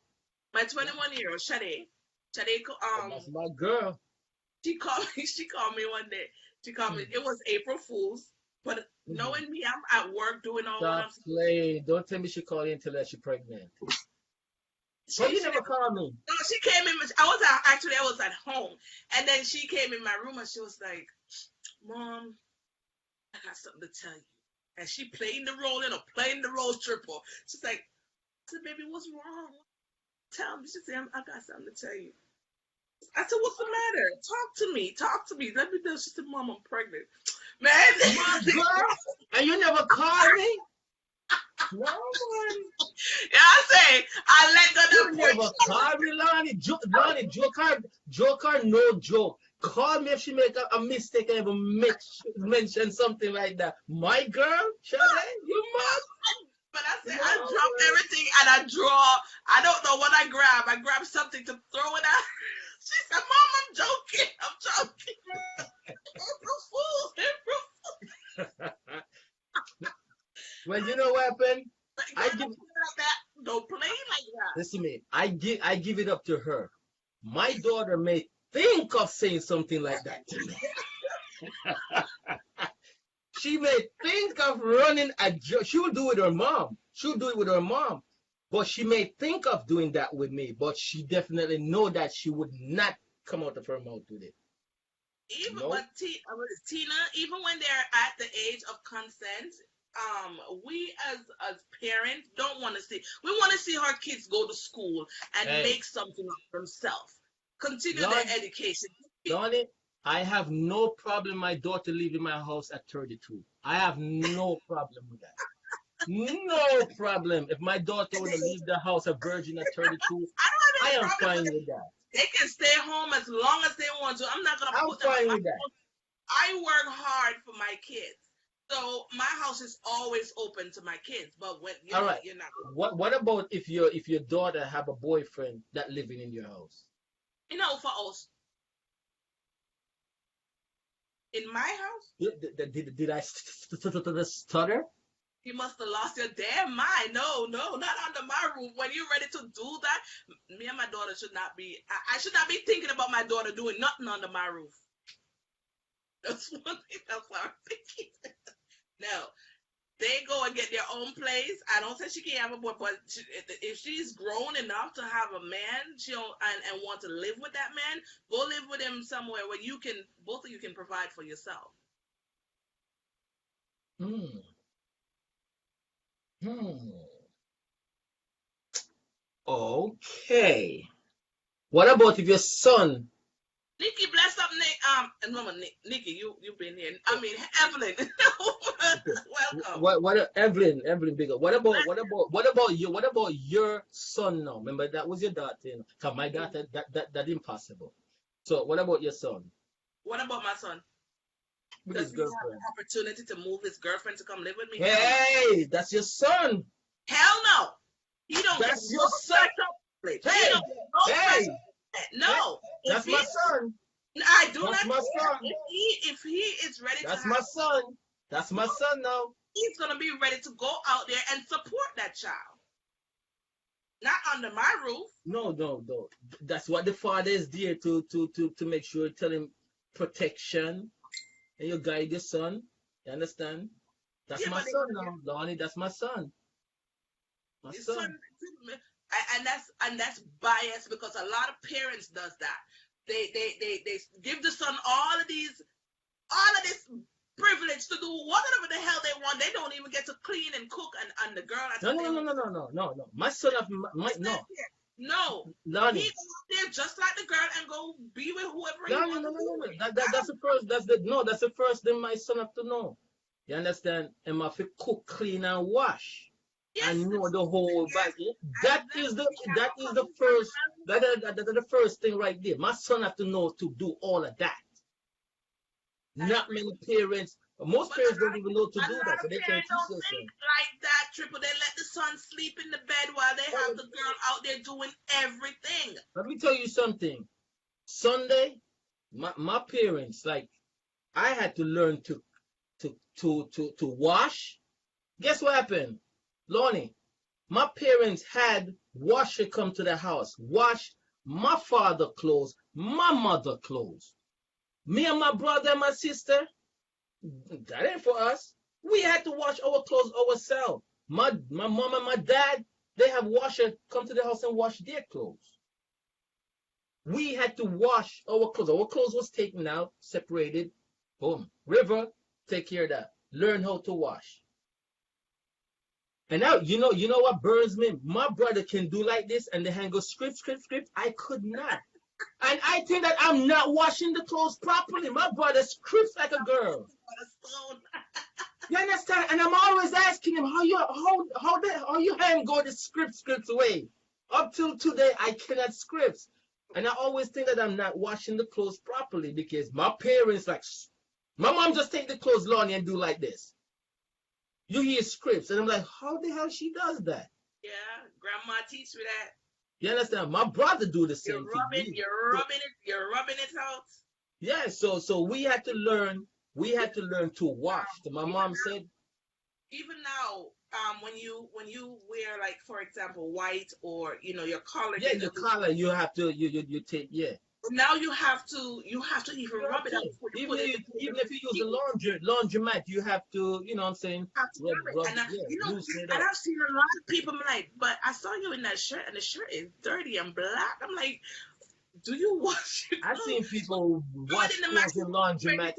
my No, 21 year old Shade, Shade, that's my girl. she called me. She called me one day. She called me. Hmm. It was April Fools, but Mhm. knowing me, I'm at work doing all what Stop I'm supposed to do. playing. Don't tell me she called in to let you pregnant. Why you She never didn't. call me? No, she came in. I was at home, and then she came in my room and she was like, "Mom, I got something to tell you." And she playing the role in or playing the role triple. She's like, I said, "Baby, what's wrong? Tell me." She said, "I got something to tell you." I said, "What's the matter? Talk to me. Talk to me. Let me know." She said, "Mom, I'm pregnant." Man, My girl, and you never called me? No man. yeah, I say, I let You them never preach. called me, Lonnie. Lonnie, joker, no joke. Call me if she make a mistake and even mention something like that. My girl, Shade, you mad? But I said, I No drop everything and I draw. I don't know what I grab. I grab something to throw it at. She said, "Mom, I'm joking. I'm joking." April Fools. April man. Well, you know what happened? Fools. I Girl, give don't play like that. Don't play like that. Listen to me. I give it up to her. My daughter may think of saying something like that to me. She may think of running a joke. She will do it with her mom. She'll do it with her mom. But she may think of doing that with me. But she definitely know that she would not come out of her mouth with it. Even No. but Tina, even when they're at the age of consent, we as parents don't want to see. We want to see our kids go to school and Hey, make something of themselves, continue their Lon, education. Lonnie, I have no problem my daughter leaving my house at 32. I have no problem with that. No problem. If my daughter want to leave the house a virgin at 32, I don't have I any am problem fine with it. with that. They can stay home as long as they want to. I'm not gonna I'm put them in fine my with that. house. I work hard for my kids, so my house is always open to my kids. But when All right. you're not, What about if your daughter have a boyfriend that living in your house? for us in my house, Did I stutter? you must have lost your damn mind. No, no, not under my roof. When you're ready to do that, me and my daughter should not be. I should not be thinking about my daughter doing nothing under my roof. That's one thing. That's what I'm thinking. No, they go and get their own place. I don't say she can't have a boy, but if she's grown enough to have a man, she don't, and want to live with that man, go live with him somewhere where you can both of you can provide for yourself. Hmm. Hmm. Okay. What about if your son? Nikki, bless up, Nick. No, Nikki, you've been here. I mean, Evelyn, welcome. Evelyn bigger. What about you? What about your son now? Remember that was your daughter, you know? 'Cause my daughter that impossible. So what about your son? What about my son? With Does his he have girlfriend. the opportunity to move his girlfriend to come live with me? Hey, that's your son. Hell no. He don't get That's no your son. special privilege. He Hey, don't get no hey, special privilege. hey, No. If that's he, my son. I do That's not my care. son. If he is ready to That's have, my son. That's my son now. he's gonna be ready to go out there and support that child. Not under my roof. No. That's what the father is there to make sure, tell him protection, and you guide your son. You understand? That's Yeah, my but son now, Lonnie. That's my son. My his son, son. and that's biased because a lot of parents does that. They give the son all of this privilege to do whatever the hell they want. They don't even get to clean and cook, and the girl has to stay home. No. My son of my no. No, he Lonnie. goes there just like the girl and go be with whoever he Lonnie, wants no, to no, be no, no. with. That's the first. That's the first thing my son have to know. You understand? And have to cook, clean, and wash. I Yes, know the whole yes, back. and That is the first that the first thing right there. My son have to know to do all of that. I Not agree many with you. parents, most But parents don't even know to a do lot that, of so they can't parents teach don't their think son. like that, Triple. They let the son sleep in the bed while they have Well, the girl out there doing everything. let me tell you something. Sunday, my parents, like, I had to learn to wash. Guess what happened? Lonnie, my parents had washer come to the house, wash my father clothes, my mother clothes. Me and my brother and my sister, that ain't for us. We had to wash our clothes ourselves. My mom and my dad, they have washer come to the house and wash their clothes. We had to wash our clothes. Our clothes was taken out, separated. Boom. River, take care of that. Learn how to wash. And now you know what burns me? My brother can do like this and the hand goes script. I could not. And I think that I'm not washing the clothes properly. My brother scripts like a girl. You understand? And I'm always asking him how your hand go the scripts away. Up till today, I cannot scripts. And I always think that I'm not washing the clothes properly because my parents like my mom just take the clothes Lonnie and do like this. You hear scripts, and I'm like, how the hell she does that? Yeah, grandma teach me that. You understand? My brother do the You're same thing. rubbing, you're rubbing it, you're rubbing it out. Yeah, so we had to learn. We had to learn to wash. So my mom said, Even now, when you wear, like, for example, white, or your collar yeah, get a your little, collar, you have to you take, yeah. now you have to even You have rub it out to. before you Even put it if, in even if you use the the laundromat, you have to, you know what I'm saying, have to rub it. rub, And yeah, loosen it and up. I've seen a lot of people like, but I saw you in that shirt, and the shirt is dirty and black. I'm like, do you wash your I've clothes? seen people Throw it wash in the clothes in machine. laundromat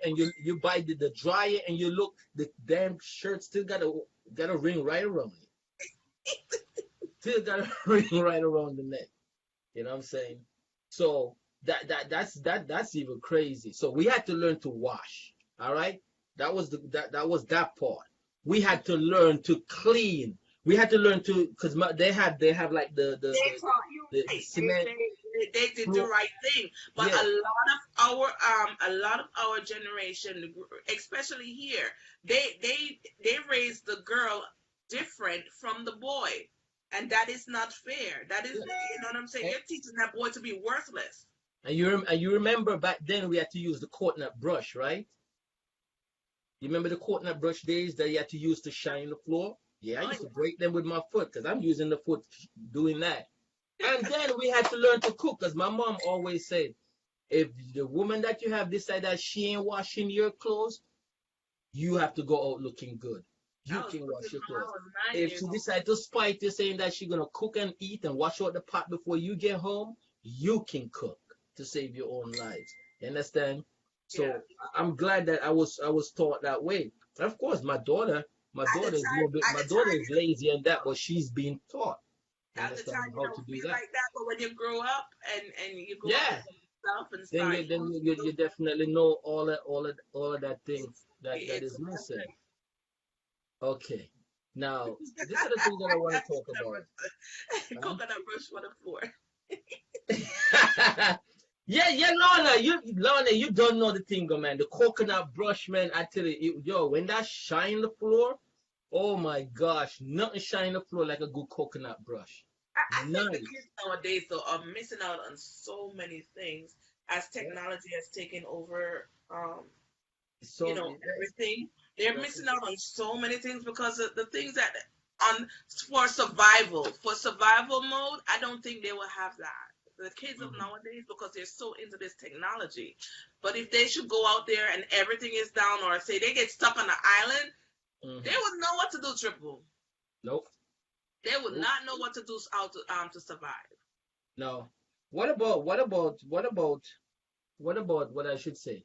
and you buy the dryer and you look, the damn shirt still got a ring right around it. Still got a ring right around the neck. You know what I'm saying? So that's even crazy. So we had to learn to wash. All right, that was that part. We had to learn to clean. We had to learn to because they have like They taught you the right. cement They did the floor. right thing. But Yeah, a lot of our generation, especially here, they raised the girl different from the boy, and that is not fair. That is, yeah. you know what I'm saying? And, You're teaching that boy to be worthless. and you remember back then we had to use the coconut brush, right? You remember the coconut brush days that you had to use to shine the floor? Yeah, I Oh used to yeah. break them with my foot because I'm using the foot doing that. And then we had to learn to cook because my mom always said, if the woman that you have decided that she ain't washing your clothes, you have to go out looking good. You I was can cooking wash your when I clothes. was 9 years If she old. decide to spite you saying that she's gonna cook and eat and wash out the pot before you get home, you can cook to save your own lives. You understand? Yeah. So I'm glad that I was taught that way. Of course, my At the daughter is a time, little bit at my the daughter time, is lazy and that, but she's being taught. You at the understand time you how to don't do feel that. like that, but when you grow up and you go out Yeah. for yourself and Then start you then using you those, definitely know all of that thing that it's is missing. different. Okay. Now, this is the thing that I want to talk about. Coconut brush for the floor. Huh? Yeah, yeah, Lorna, you don't know the thing, man. The coconut brush, man. I tell you, yo, when that shine the floor, oh my gosh, nothing shine the floor like a good coconut brush. I think the None. kids nowadays though are missing out on so many things as Yeah. technology has taken over. So yeah, Everything. They're uh, missing out on so many things because of the things that on for survival mode. I don't think they will have that. The kids of mhm, nowadays because they're so into this technology. But if they should go out there and everything is down, or say they get stuck on an island, they mhm. would know what to do. Triple. Nope. They would Nope. not know what to do how to survive. No. What about what I should say?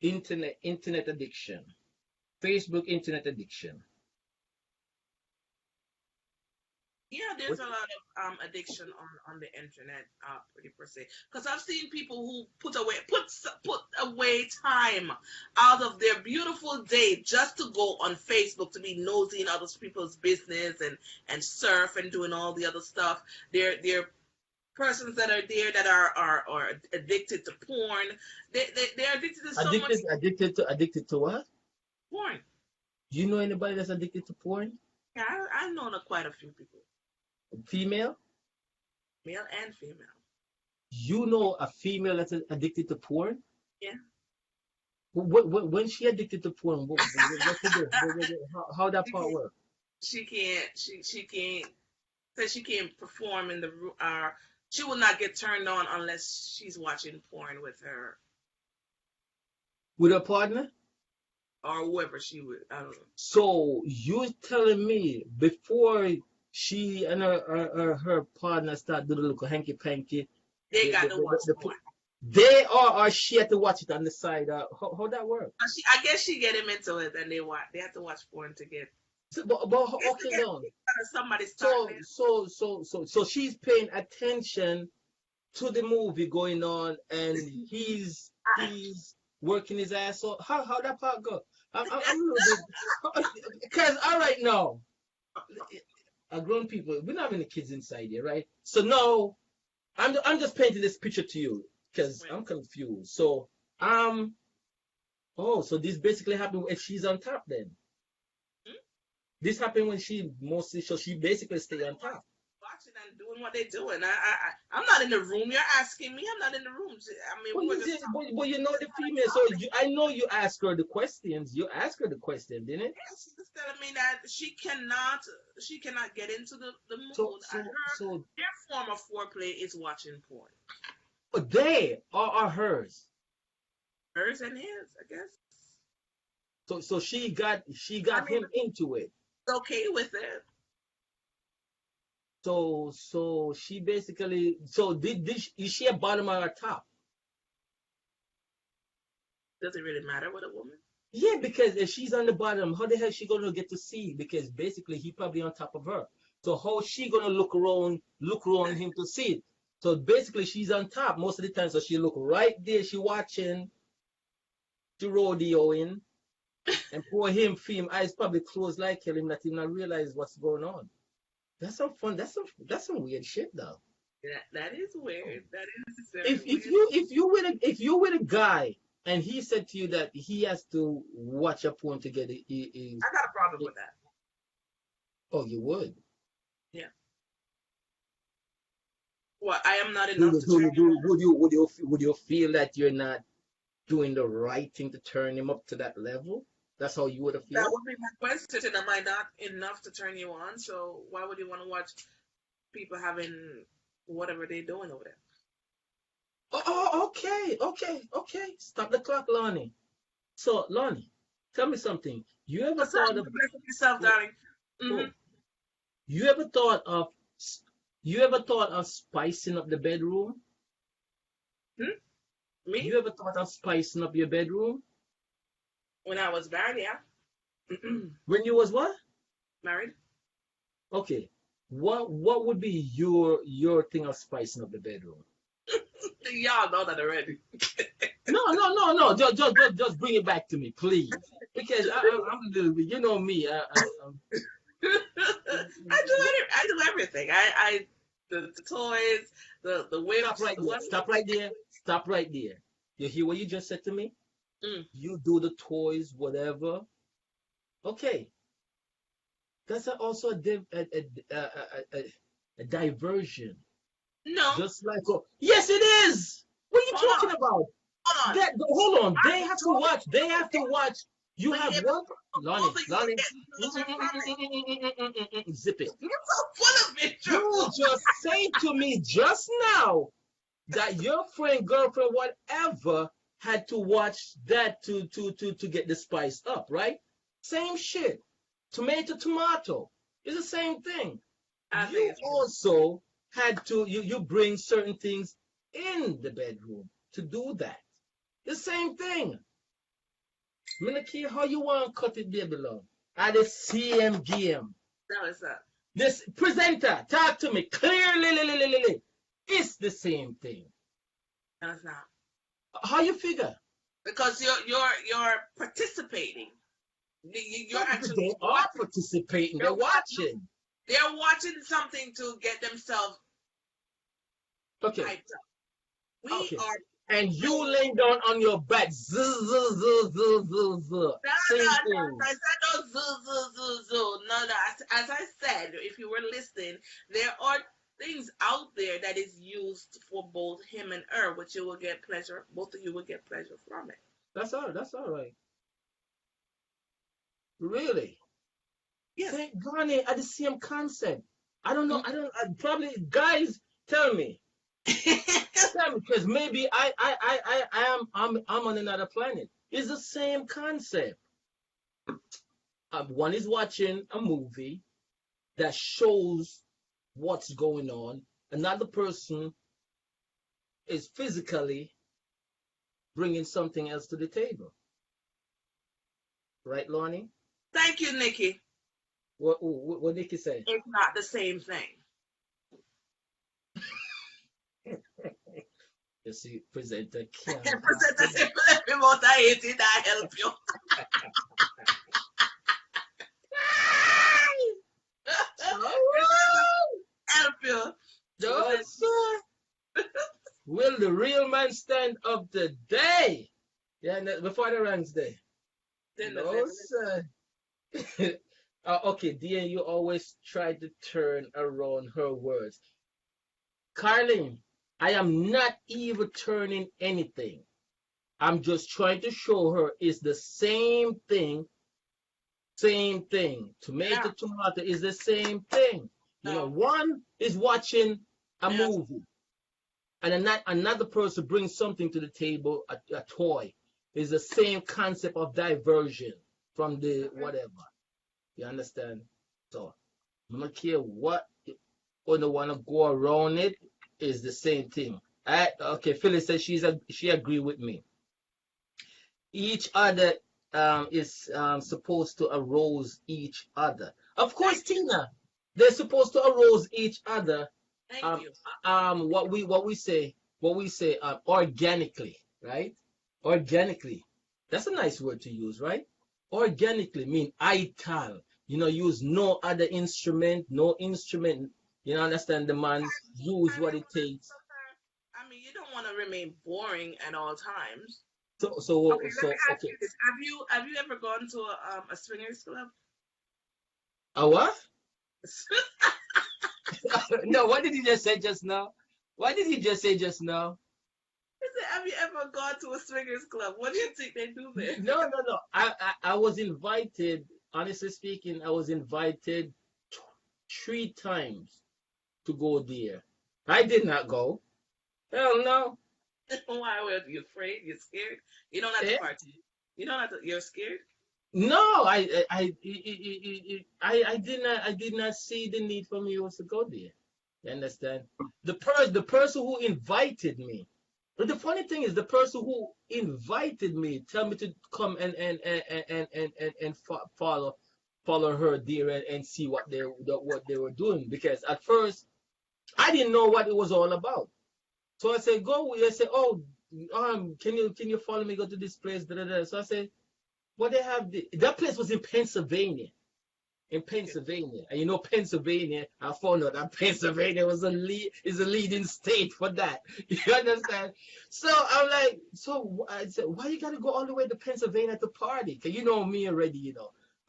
Internet addiction. Facebook internet addiction. Yeah, there's What a lot of addiction on the internet, pretty per se. Because I've seen people who put away time out of their beautiful day just to go on Facebook to be nosy in other people's business and surf and doing all the other stuff. They're persons that are there that are addicted to porn. They're addicted to so much addicted to what? porn. Do you know anybody that's addicted to porn? Yeah, I've known of quite a few people, Female? male and female. You know a female that's addicted to porn? Yeah. When she addicted to porn, what she do? How that she part can't. work? She can't. Says she can't perform in the room. She will not get turned on unless she's watching porn with her With her partner? or whoever she would. I don't know. So you telling me before she and her partner start doing a little hanky panky, They the, got the, to the, watch the, porn. they are or she had to watch it on the side. How that work? I guess she get him into it, and they watch. They have to watch porn to get. But It's to okay, get now. somebody starting So it. so she's paying attention to the movie going on, and he's working his ass off. How that part go? I'm a little bit because all right now, grown people, we're not having the kids inside here, right? So now I'm just painting this picture to you because Right. I'm confused. So um so this basically happened if she's on top then. Hmm? This happened when she mostly so she basically stay on top. Watching and doing what they're doing. I'm not in the room. You're asking me. I'm not in the room. I mean, But we were you just did, talking. but you know the female, so I know you ask her the questions. You ask her the question, didn't it? Yeah, she's telling me that she cannot get into the So mood. And so so their form of foreplay is watching porn. they are hers. Hers and his, I guess. So she I got mean, him into it. it's okay with it. So she basically is she a bottom or a top? Does it really matter with a woman? Yeah, because if she's on the bottom, how the hell is she gonna get to see? Because basically he probably on top of her. So how she gonna look around him to see it? So basically, she's on top most of the time. So she look right there. She watching the rodeoing, and poor him, film eyes probably closed like hell. Him not even realize what's going on. That's some fun. That's some weird shit though. That is weird. That is very If weird. you with a guy and he said to you that he has to watch a porn to get I got a problem with that. oh, you would. Yeah. Well, I am not Do enough you, to do turn you, you do, on. would you feel that you're not doing the right thing to turn him up to that level? That's how you would have That feel? would be my question. Am I not enough to turn you on? So why would you want to watch people having whatever they're doing over there? Okay. Stop the clock, Lonnie. So, Lonnie, tell me something. You ever What's up? thought You of can bless yourself, oh, darling. Mm-hmm. oh, you ever thought of you ever thought of spicing up the bedroom? Hmm? Me? You ever thought of spicing up your bedroom? When I was married, yeah. When you was what? Married? Okay. What would be your thing of spicing up the bedroom? Y'all know that already. No. Just bring it back to me, please. Because I'm a little bit, you know me. I do everything. The toys, the Stop whips, right the there. what? Stop right there. Stop right there. You hear what you just said to me? Mm. You do the toys, whatever. Okay, that's also a diversion. No, Just like yes, it is. What are you hold talking on, about? hold on. That hold on. I They have to told watch. you They to have to get watch. You to have be able one. to both Lonnie, of you to Lonnie. get pleasure from it. Zip it. You're so full of it, You Triple. just say to me just now that your friend, girlfriend, whatever, had to watch that to get the spice up, right? Same shit. Tomato. It's the same thing. I think You it's true. also had to you bring certain things in the bedroom to do that. The same thing. I don't care how you want to cut it, baby love. At the same game. No, it's not. This presenter, talk to me clearly. It's the same thing. No, it's not. How you figure? Because you're participating. You're actually They are watching. participating. They're You're watching. watching. They're watching something to get themselves Okay. hyped up. We Okay. are And you no, laying down on your back. Same thing. I said no, zoo. No. As I said, if you were listening, there are things out there that is used for both him and her, which you will get pleasure. Both of you will get pleasure from it. That's all right. Really? Yes. Thank God at the same concept. I don't know. Mm. Probably guys tell me. Tell me, because maybe I'm on another planet. It's the same concept. One is watching a movie that shows what's going on. Another person is physically bringing something else to the table. Right, Lonnie? Thank you, Nikki. What Nikki say? It's not the same thing. You see, presenter can't. Presenter say, "Let me out of it, I help you." Help you. No, sir. Will the real man stand up today? Yeah, before the ranks day. No, sir. Okay, dear, you always try to turn around her words. Carlin, I am not even turning anything. I'm just trying to show her it's the same thing. Same thing. Yeah. Tomato is the same thing. No. One is watching a Yes. movie, and another person brings something to the table, a toy. Is the same concept of diversion from the whatever. You understand? So I don't care what or the want to go around it is the same thing. Okay, Phyllis says she agree with me. Each other is supposed to arouse each other. Of course, Tina, they're supposed to arouse each other Thank um you. what we say organically, right? Organically. That's a nice word to use, right? Organically mean ital. Use no other instrument, no instrument. Understand the man use I what mean, it takes. I mean, you don't want to remain boring at all times. Okay, let me ask Okay. you this: Have you ever gone to a swingers club? A what? No, what did he just say just now? What did he just say just now? I said, have you ever gone to a swingers club? What do you think they do there? No, no, no. I was invited. Honestly speaking, I was invited t- 3 times to go there. I did not go. Hell no. Why were you afraid? You're scared? You don't have to Eh? party. You don't have to. You're scared. No, I did not see the need for me was to go there. You understand? The person who invited me. But the funny thing is, the person who invited me tell me to come and follow her there and see what they were doing, because at first I didn't know what it was all about. So I said, go. They said, oh, can you follow me, go to this place? Da, da, da. So I said, what they have that place was in Pennsylvania. In Okay. Pennsylvania. And Pennsylvania, I found out that Pennsylvania is a leading state for that. You understand? So I'm like, so I said, why you gotta go all the way to Pennsylvania to party? Cause you know me already.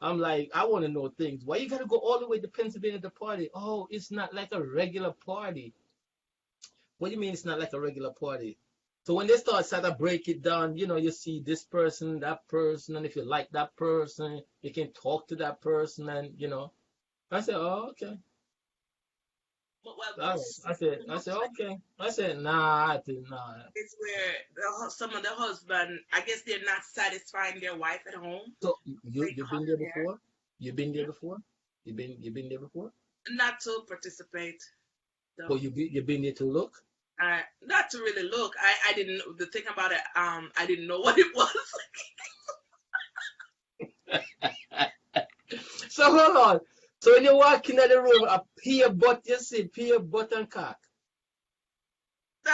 I'm like, I want to know things. Why you gotta go all the way to Pennsylvania to party? Oh, it's not like a regular party. What do you mean it's not like a regular party? So when they start to break it down, you see this person, that person, and if you like that person, you can talk to that person, and. I said, oh, okay. Well, All right. I said, okay. I said, nah, I did not. it's where some of the husband, I guess they're not satisfying their wife at home. So you They you've come been there there, before? You've been there before? You've been there before? not to participate Or though. you've been there to look? Not to really look. I didn't. The thing about it, I didn't know what it was. So hold on. So when you walk in the room, a pea butt, you see, pea butt and cock. So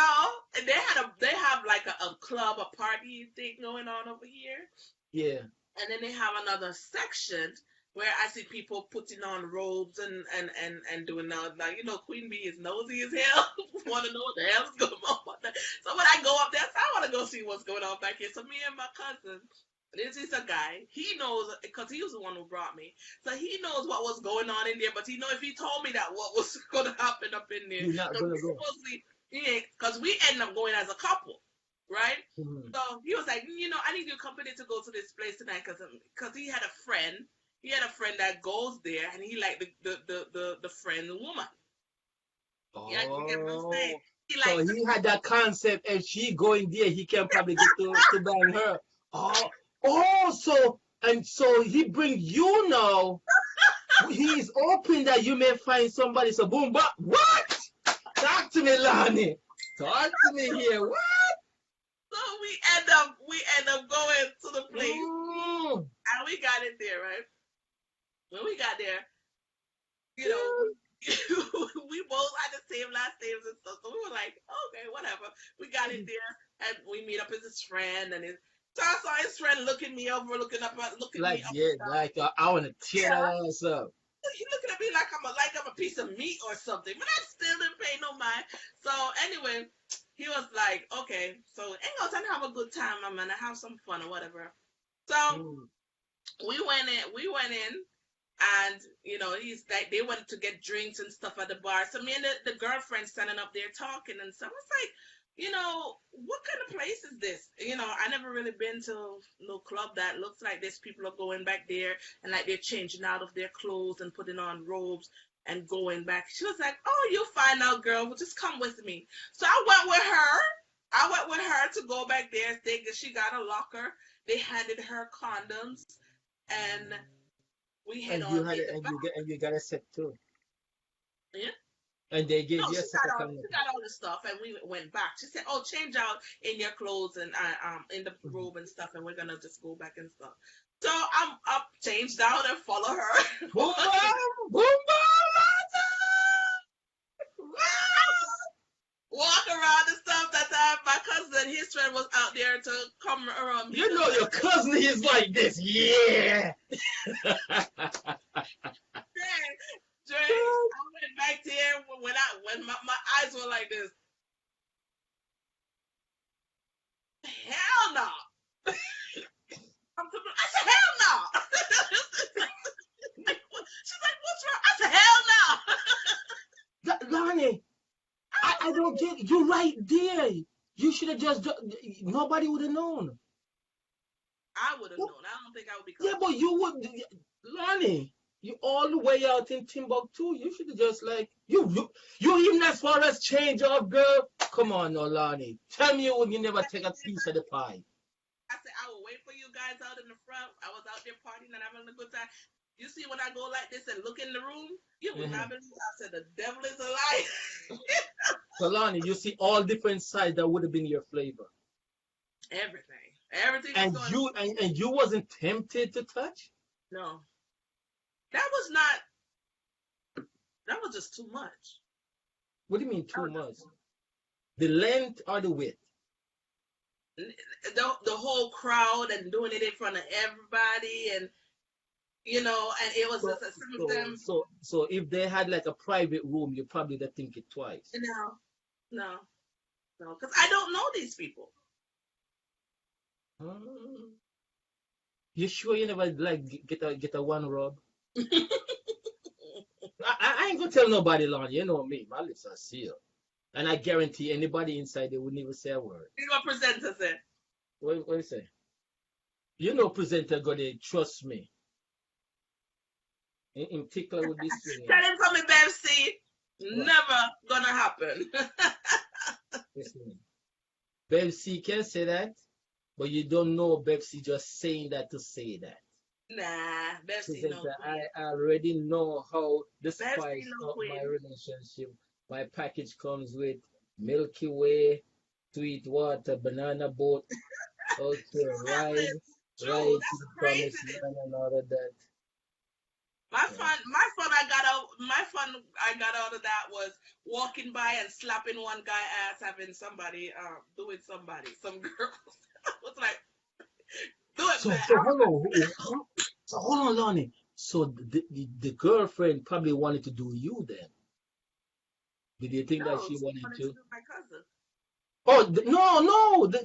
and they have like a club, a party thing going on over here, Yeah. and then they have another section where I see people putting on robes and doing that. Like Queen Bee is nosy as hell. Want to know what the hell's going on. So when I go up there, I want to go see what's going on back here. So me and my cousin. This is a guy. He knows because he was the one who brought me. So he knows what was going on in there. But if he told me that what was going to happen up in there, You're not because gonna go. because we end up going as a couple, right? Mhm. So he was like, I need your company to go to this place tonight because he had a friend. He had a friend that goes there, and he liked the friend, the woman. Yeah, you get what I'm saying? Oh. He So likes the he had that concept, if she going there, he can probably get to bang her. Oh, so he bring you now. He is open that you may find somebody. So boom, but what? Talk to me, Lonnie. Talk to me here. What? so we end up going to the place, Mm. and we got it there, right? When we got there, you know, Yeah. we we both had the same last names and stuff. So we were like, okay, whatever. We got it there, and we meet up with his friend, and so I saw his friend looking me over, looking me Like, up yeah, and down. like I want to tear that Yeah, ass up. he looking at me like I'm a piece of meat or something. But I still didn't pay no mind. So anyway, he was like, okay, so ain't no time to have a good time, I'm gonna have some fun or whatever. So Mm. we went in, and he's like they went to get drinks and stuff at the bar. So me and the girlfriend standing up there talking and stuff. It's like, what kind of place is this? I never really been to no club that looks like this. People are going back there and like they're changing out of their clothes and putting on robes and going back. She was like, "Oh, you'll find out, girl. Well, just come with me." So I went with her. I went with her to go back there, thinking she got a locker. They handed her condoms, and we head And you on had in it, the and back. you got a set too, Yeah. and they No, gave you a she set got of all condoms. she got all the stuff, and we went back. She said, "Oh, change out in your clothes and in the Mhm. robe and stuff, and we're gonna just go back and stuff." So I'm up, changed out, and follow her. Boom, boom, boom, boom, walk around and stuff. That time my cousin and his friend was out there to come around me. You know your cousin is like this. Yeah. Dre, I went back there when my eyes were like this. Hell no. I said, hell no. She's like, what's wrong? I said, hell no. Lonnie, I don't get it. You're right there. You should have just, nobody would have known. I would have known. I don't think I would be. Yeah, but you would, Lonnie. You all the way out in Timbuktu. You should have just like you even as far as change of girl. Come on, no, Lonnie. Tell me you never take a piece of the pie. I said I will wait for you guys out in the front. I was out there partying and having a good time. You see when I go like this and look in the room, you would not believe. I said the devil is a liar. So Lonnie, you see all different sides that would have been your flavor. Everything. And you wasn't tempted to touch? No. That was just too much. What do you mean too much? The length or the width? The whole crowd and doing it in front of everybody, and and it was just a system. So if they had like a private room, you probably would think it twice. No, because I don't know these people. You sure you never like get a one rub? I ain't gonna tell nobody, Lon. You know me, my lips are sealed, and I guarantee anybody inside they wouldn't even say a word. You know what presenter said? What you say? You know, presenter gonna trust me. In tickler with this thing. Tell him from me, Bebsy. Never gonna happen. Listen, Bebsy can say that, but you don't know Bebsy just saying that to say that. Nah, Bebsy no. I already know how the spice no of my relationship. My package comes with Milky Way, sweet water, banana boat, okay, ride to the promised land and all of that. My fun I got out of that was walking by and slapping one guy ass, having somebody doing some girl. I was like, do it, so, man. So hold on, Lonnie. So the girlfriend probably wanted to do you then. Did you think that she wanted to? Do my cousin. Oh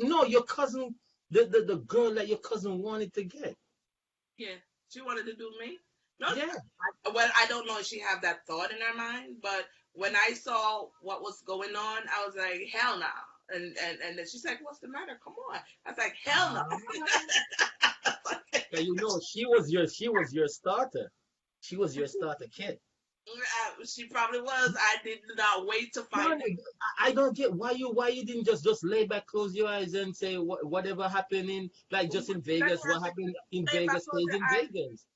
no, your cousin, the girl that your cousin wanted to get. Yeah, she wanted to do me. No, yeah. I don't know if she had that thought in her mind, but when I saw what was going on, I was like, hell no. And then she's like, what's the matter? Come on. I was like, hell no. Yeah, she was your starter. She was your starter kid. She probably was. I did not wait to find her. I don't get why you didn't just lay back, close your eyes, and say whatever happened in in Vegas. What happened in Vegas stays in Vegas.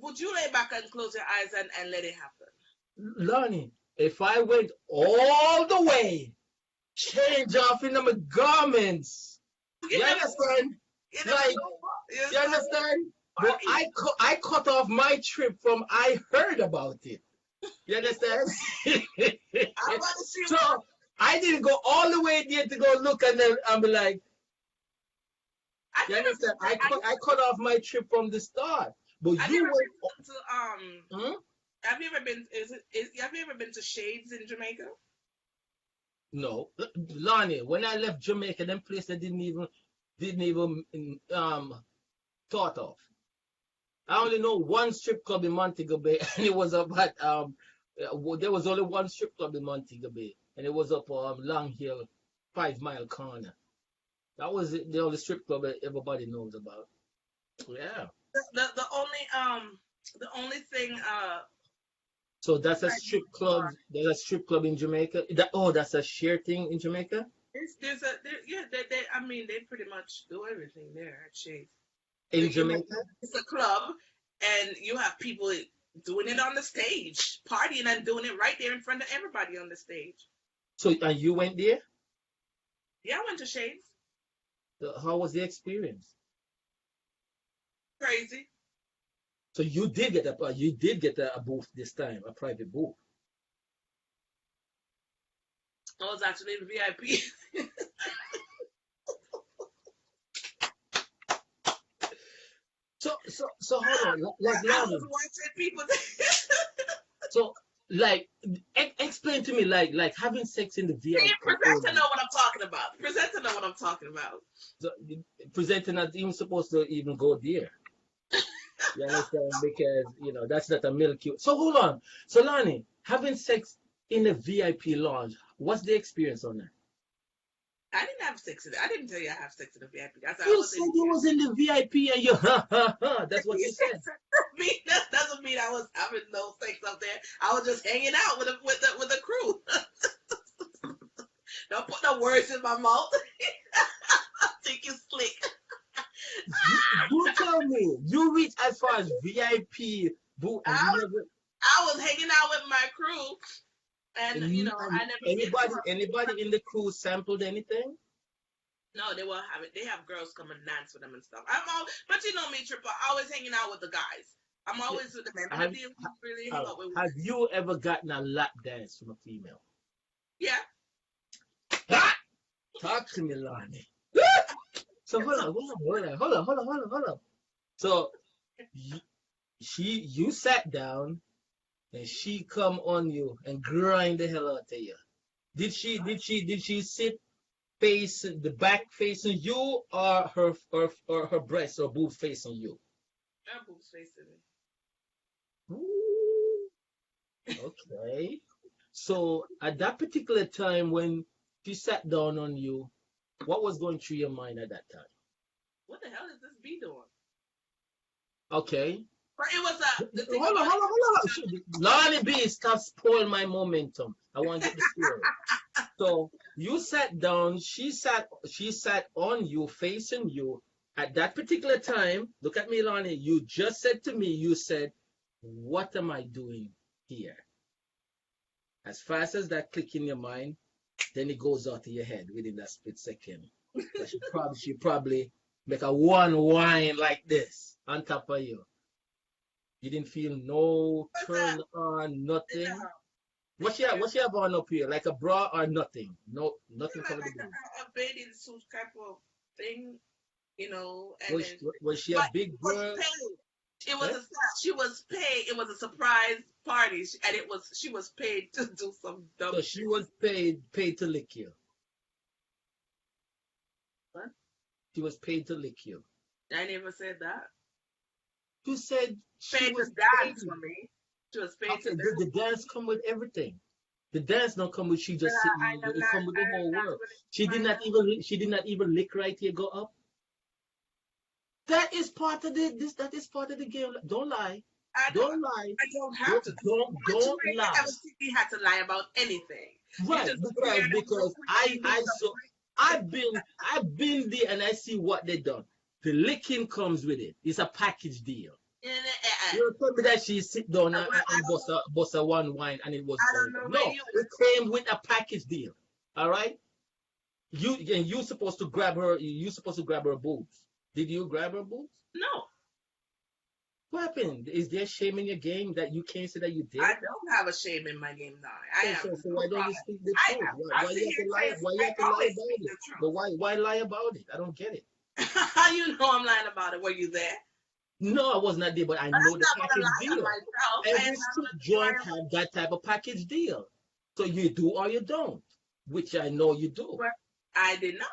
Would you lay back and close your eyes and let it happen? Lonnie, if I went all the way, change off in my garments, you understand? You understand? But I cut off my trip from I heard about it. You understand? So I didn't go all the way there to go look and then I'm like, you understand? I cut off my trip from the start. But have you ever been to Shades in Jamaica? No, Lonnie. When I left Jamaica, them place I didn't even thought of. I only know one strip club in Montego Bay, and it was about there was only one strip club in Montego Bay, and it was up Long Hill, 5 Mile Corner. That was the only strip club that everybody knows about. Yeah. The only thing. So that's a strip club. There's a strip club in Jamaica. That's a sheer thing in Jamaica. They pretty much do everything there at Shades. In Jamaica, it's a club, and you have people doing it on the stage, partying and doing it right there in front of everybody on the stage. So, and you went there? Yeah, I went to Shades. How was the experience? Crazy. So you did get a booth this time, a private booth. I was actually in VIP. So hold on, like I Lonnie. was watching people. So like explain to me like having sex in the See, VIP presenter only. know what I'm talking about. Presenter know what I'm talking about. So, presenting not even supposed to even go there. You understand? Because that's not a milky. So hold on. So Lonnie, having sex in a VIP lounge, what's the experience on that? I didn't have sex in it. I didn't tell you I have sex in the VIP. I said I You was said in you there. was in the VIP and you ha ha ha. That's what you said. That doesn't mean I was having no sex up there. I was just hanging out with the crew. Don't put no words in my mouth. I think you slick. You tell me, you reach as far as VIP boo and I you was never I was hanging out with my crew, and and I never been to anybody in the crew sampled anything? No, they will have it. They have girls come and dance with them and stuff. But you know me, Triple. I always hanging out with the guys. I'm Yeah. always with the men. I'm a Have deal who really hang have out with have women. you ever gotten a lap dance from a female? Yeah. Ah! Talk to me, Lonnie. So hold on. So y- you sat down and she come on you and grind the hell out of you. Did she sit face the back facing you or her breast or boob facing you? Her boobs facing me. Ooh, okay. So at that particular time when she sat down on you, what was going through your mind at that time? What the hell is this bee doing? Okay. But it was the thing Hold on, about hold it. on, hold on. Lonnie B, stop spoiling my momentum. I want to get the story. So you sat down, she sat on you, facing you. At that particular time, look at me, Lonnie. You just said to me, you said, "What am I doing here?" As fast as that click in your mind, then it goes out of your head within that split second. Because she probably make a one whine like this on top of you. You didn't feel no What's turn that? on, No, nothing. What she no. have, what she have on up here? Like a bra or nothing? No, nothing Like, covered the like boob. a bathing suit type of thing, and Was then, was she a but big it was girl? paid. It was Eh? a she was paid. It was a surprise party, and she was paid to do some dumb So she shit. was paid to lick you. What? She was paid to lick you. I never said that. You said she Paid to was paid. dance for me. She was paid Okay, to the dance. dance come with everything. The dance don't come with she just sitting I on you. am It not. come with the I am whole not world. willing to She did find not out. even she did not even lick right here go up. That is part of that is part of the game. Don't lie. I don't. Don't lie. I don't have Don't to do. don't But you don't ain't lie. ever see me had to lie about anything. You Right, just scared of the because I freaking I saw I've been there and I see what they done. The licking comes with it. It's a package deal. I You told me that she sit down and, well, I and don't know. bust a one wine and it was I don't over. know where No, you. it came with a package deal. All right. You supposed to grab her. You supposed to grab her boobs. Did you grab her boobs? No, What happened? Is there shame in your game that you can't say that you did I it? don't have a shame in my game now. I So, have so, so no why don't you problem. speak the I truth? have. Why, I why sit you have here to and lie? say Why you I have to lie always about speak it? the But truth. why lie about it? I don't get it. How you know I'm lying about it? Were you there? No, I was not there, but I But know I'm the not gonna package lie on deal. myself. I am Every not strip gonna joint lie on have that type of package deal. So you do or you don't, which I know you do. myself. I did not.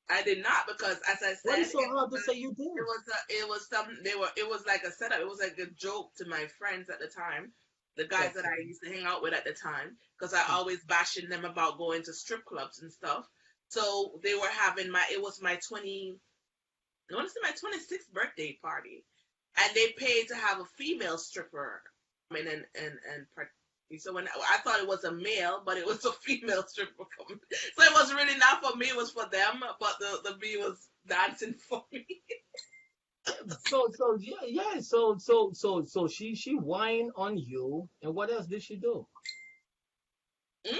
I did not because, as I What said, is so hard to say you it did? was it was some they were it was like a setup. It was like a joke to my friends at the time, the guys that I Okay. used to hang out with at the time, because I always bashing them about going to strip clubs and stuff. So they were having it was my 20, I want to say my 26th birthday party, and they paid to have a female stripper come in and so when I thought it was a male, but it was a female stripper coming. So it was really not for me; it was for them. But the bee was dancing for me. So yeah. So she whined on you, and what else did she do? Hmm?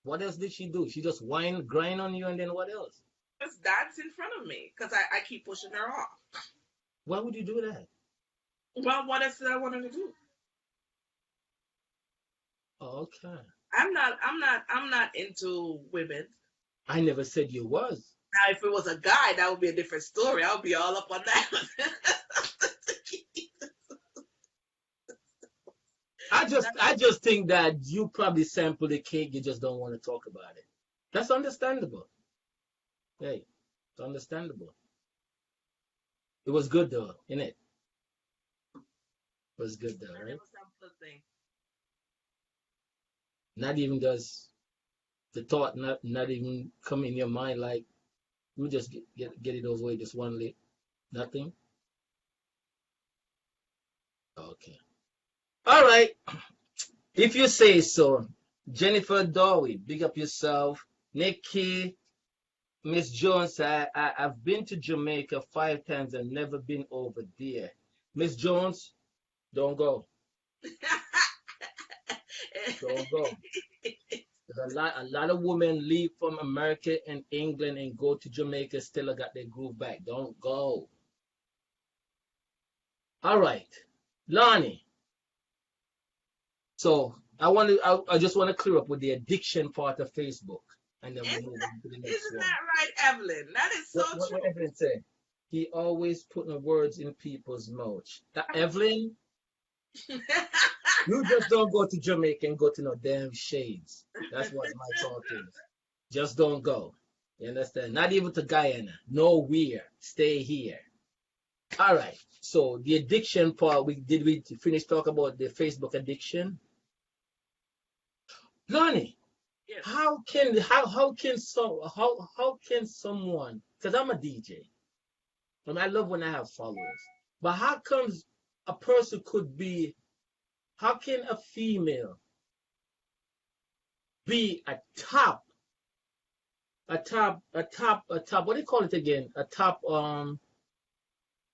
What else did she do? She just whine, grind on you, and then what else? Just dance in front of me because I keep pushing her off. Why would you do that? Well, what else did I want her to do? Okay. I'm not into women. I never said you was. Now, if it was a guy, that would be a different story. I would be all up on that. I just think that you probably sample the cake, you just don't want to talk about it. That's understandable. Hey, it's understandable. It was good though, innit? It was good though, I right? never sampled a thing. Not even does the thought not even come in your mind like you just get it over with just one lick. Nothing. Okay. All right. If you say so. Jennifer Dowie, big up yourself. Nikki, Miss Jones, I've been to Jamaica 5 times and never been over there. Miss Jones, don't go. Don't go. There's a lot of women leave from America and England and go to Jamaica, still got their groove back. Don't go. All right. Lonnie. So I just want to clear up with the addiction part of Facebook. And then we move on to the next Isn't one. that right, Evelyn? That is so What true. Evelyn say? He always putting words in people's mouth. Evelyn, you just don't go to Jamaica and go to no damn shades. That's what my thought is. Just don't go. You understand? Not even to Guyana. Nowhere. Stay here. All right. So the addiction part, we finish talk about the Facebook addiction? Lonnie, Yes. how can someone, because I'm a DJ and I love when I have followers, but how comes a person could be, how can a female be what do you call it again?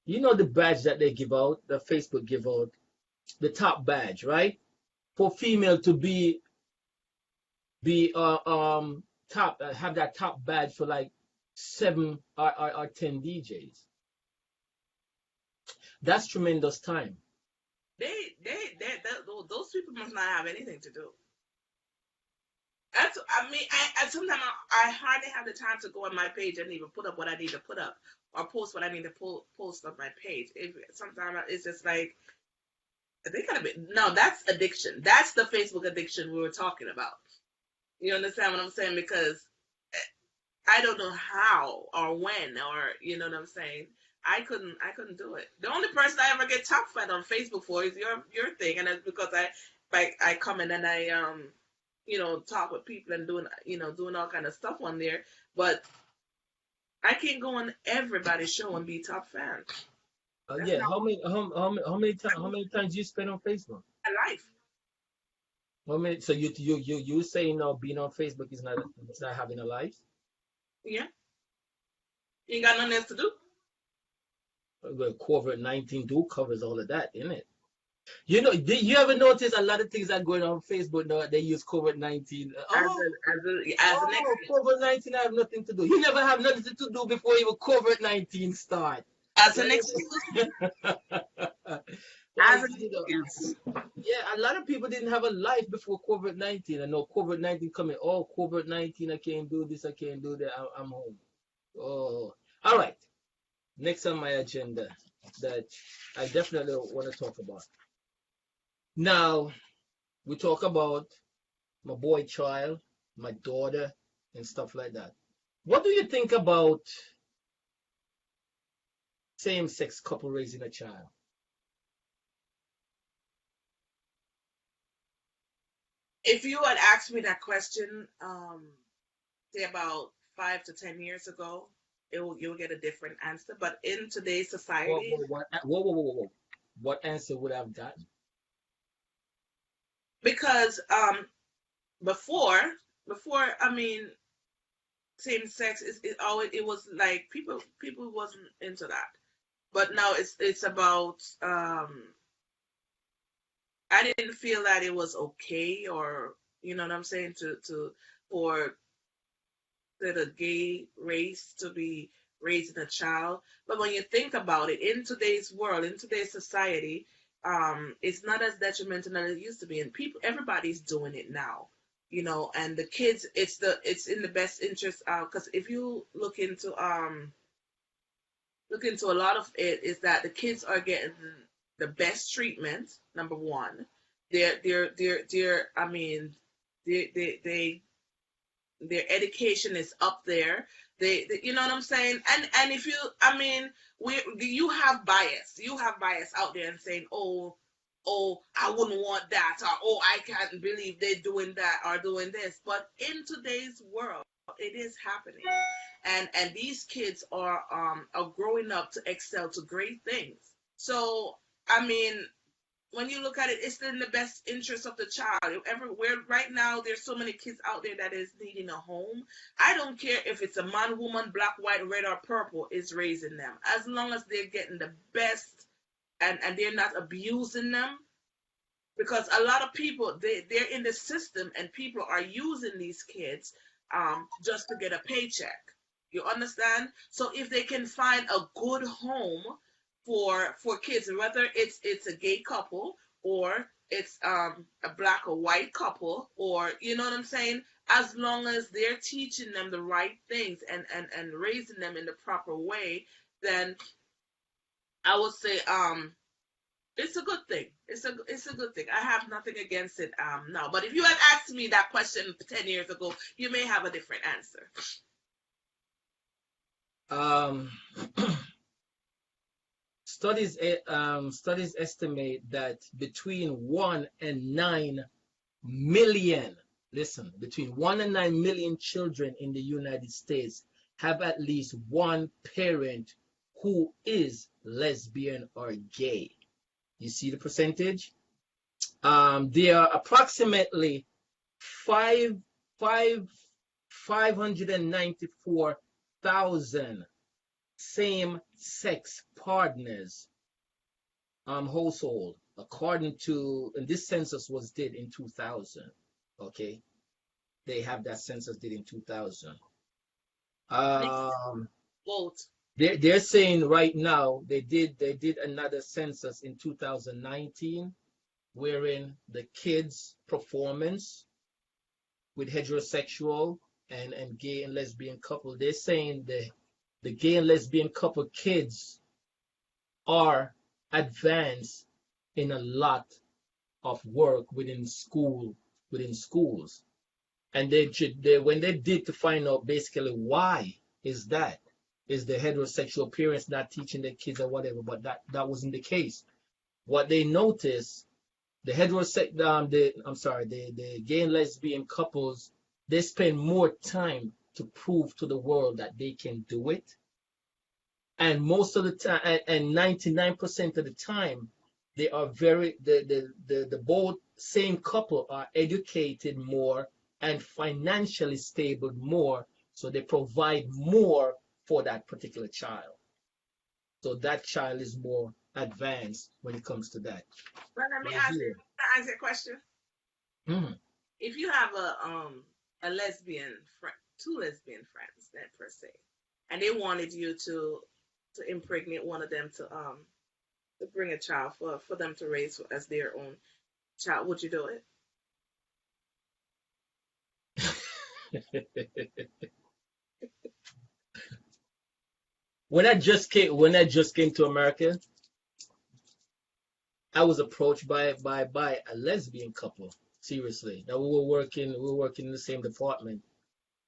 You know the badge that they give out, the Facebook give out, the top badge, right? For female to be top have that top badge for like 7 or 10 DJs. That's tremendous time. Those people must not have anything to do. That's, I mean, I sometimes I hardly have the time to go on my page and even put up what I need to put up or post what I need to post on my page. Sometimes it's just like they gotta be. No, that's addiction. That's the Facebook addiction we were talking about. You understand what I'm saying? Because I don't know how or when or you know what I'm saying. I couldn't do it. The only person I ever get top fed on Facebook for is your thing, and that's because I come in and I talk with people and doing all kind of stuff on there. But I can't go on everybody's show and be top fan. That's Yeah, not how many times you spend on Facebook? my life. How many, so you saying no, being on Facebook is not, it's not having a life? Yeah, you ain't got nothing else to do. Well, COVID-19 do covers all of that, isn't it? You know, did you ever notice a lot of things that going on Facebook now? They use COVID-19. As an Oh, excuse. COVID-19 I have nothing to do. You never have nothing to do before even COVID-19 start. As You an excuse. understand? As Like, an excuse. yeah, a lot of people didn't have a life before COVID-19. I know COVID-19 coming. Oh, COVID-19, I can't do this, I can't do that. I'm home. Oh, all right. Next on my agenda that I definitely want to talk about. Now, we talk about my boy child, my daughter, and stuff like that. What do you think about same-sex couple raising a child? If you had asked me that question, say about 5 to 10 years ago, you'll get a different answer. But in today's society, What answer would I have gotten? because before before I mean same sex it always it was like people wasn't into that. But now it's about I didn't feel that it was okay or you know what I'm saying for the gay race to be raising a child. But when you think about it, in today's world, in today's society, it's not as detrimental as it used to be, and everybody's doing it now. and the kids, it's in the best interest, because if you look into a lot of it, is that the kids are getting the best treatment. Number one, they're I mean, they their education is up there. You know what I'm saying? And if you, I mean, you have bias out there and saying, oh, I wouldn't want that, or oh, I can't believe they're doing that or doing this. But in today's world, it is happening, and these kids are growing up to excel to great things. So I mean, when you look at it, it's in the best interest of the child. Everywhere right now, there's so many kids out there that is needing a home. I don't care if it's a man, woman, black, white, red, or purple is raising them, as long as they're getting the best, and they're not abusing them. Because a lot of people, they're in the system, and people are using these kids just to get a paycheck. You understand? So if they can find a good home for kids, whether it's a gay couple, or it's a black or white couple, or you know what I'm saying, as long as they're teaching them the right things, and raising them in the proper way, then I would say it's a good thing. It's a good thing. I have nothing against it now. But if you had asked me that question 10 years ago, you may have a different answer. Um, studies estimate that between 1 and 9 million, listen, between 1 and 9 million children in the United States have at least one parent who is lesbian or gay. You see the percentage? There are approximately 594,000 same-sex partners household, according to, and this census was did in 2000. Okay, they have that census did in 2000. Vote. They're saying right now they did another census in 2019, wherein the kids' performance with heterosexual and gay and lesbian couple, they're saying the gay and lesbian couple kids are advanced in a lot of work within schools. And they when they did to find out basically why is that, is the heterosexual parents not teaching their kids or whatever, but that wasn't the case. What they noticed, the the gay and lesbian couples, they spend more time to prove to the world that they can do it. And most of the time, and 99% of the time, they are the both same couple are educated more and financially stable more, so they provide more for that particular child. So that child is more advanced when it comes to that. But let me ask you a question. Mm-hmm. If you have a lesbian friend, two lesbian friends, that per se, and they wanted you to impregnate one of them to bring a child for them to raise as their own child, would you do it? When I just came to America, I was approached by a lesbian couple. Seriously, that we were working in the same department,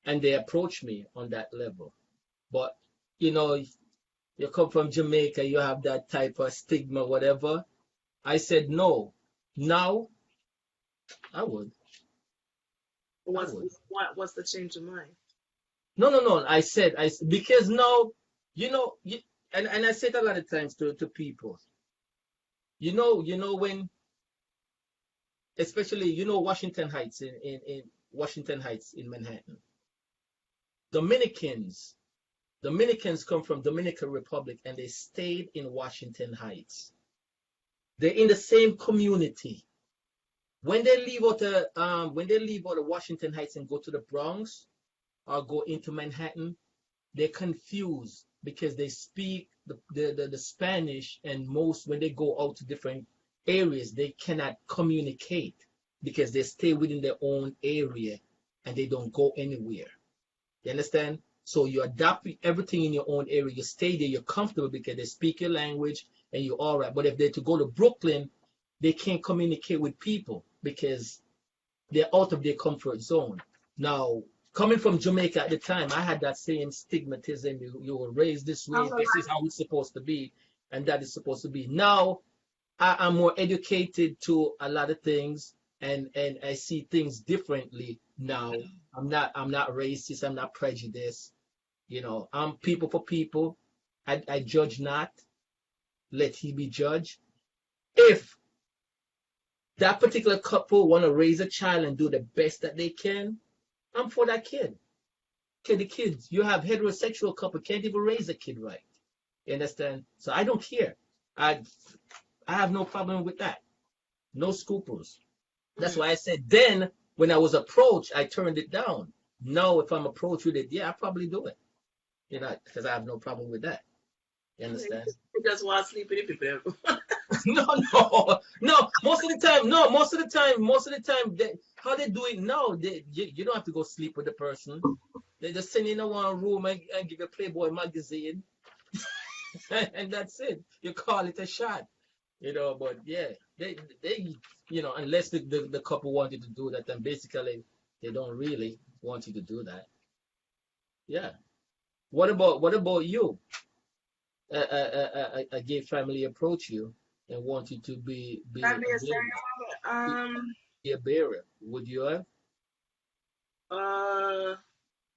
and they approached me on that level. But you know, you come from Jamaica, you have that type of stigma, whatever. I said no. Now, I would. What's the change of mind? No. I said because now, and I said a lot of times to people, when, especially Washington Heights in Washington Heights in Manhattan, Dominicans come from Dominican Republic and they stayed in Washington Heights. They're in the same community. When they leave out of Washington Heights and go to the Bronx or go into Manhattan, they're confused because they speak the Spanish, and most when they go out to different areas, they cannot communicate because they stay within their own area and they don't go anywhere. You understand? So you adapt everything in your own area. You stay there, you're comfortable because they speak your language and you're all right. But if they're to go to Brooklyn, they can't communicate with people because they're out of their comfort zone. Now, coming from Jamaica at the time, I had that same stigmatism. You were raised this way. This is how it's supposed to be, and that is supposed to be. Now, I'm more educated to a lot of things, and I see things differently now. I'm not racist. I'm not prejudiced. I'm people for people. I judge not. Let he be judged. If that particular couple want to raise a child and do the best that they can, I'm for that kid. Okay, the kids, you have heterosexual couple can't even raise a kid right. You understand? So I don't care. I have no problem with that. No scruples. That's why I said then when I was approached, I turned it down. Now, if I'm approached with it, yeah, I probably do it. Because I have no problem with that. You understand? You just want to sleep with the people. No. Most of the time, how they do it now, you don't have to go sleep with the person. They just send you in one room and give a Playboy magazine, and that's it. You call it a shot, But yeah, they unless the couple wanted to do that, then basically they don't really want you to do that. Yeah. What about you? A gay family approach you and want you to be That'd be a a bearer, would you have? uh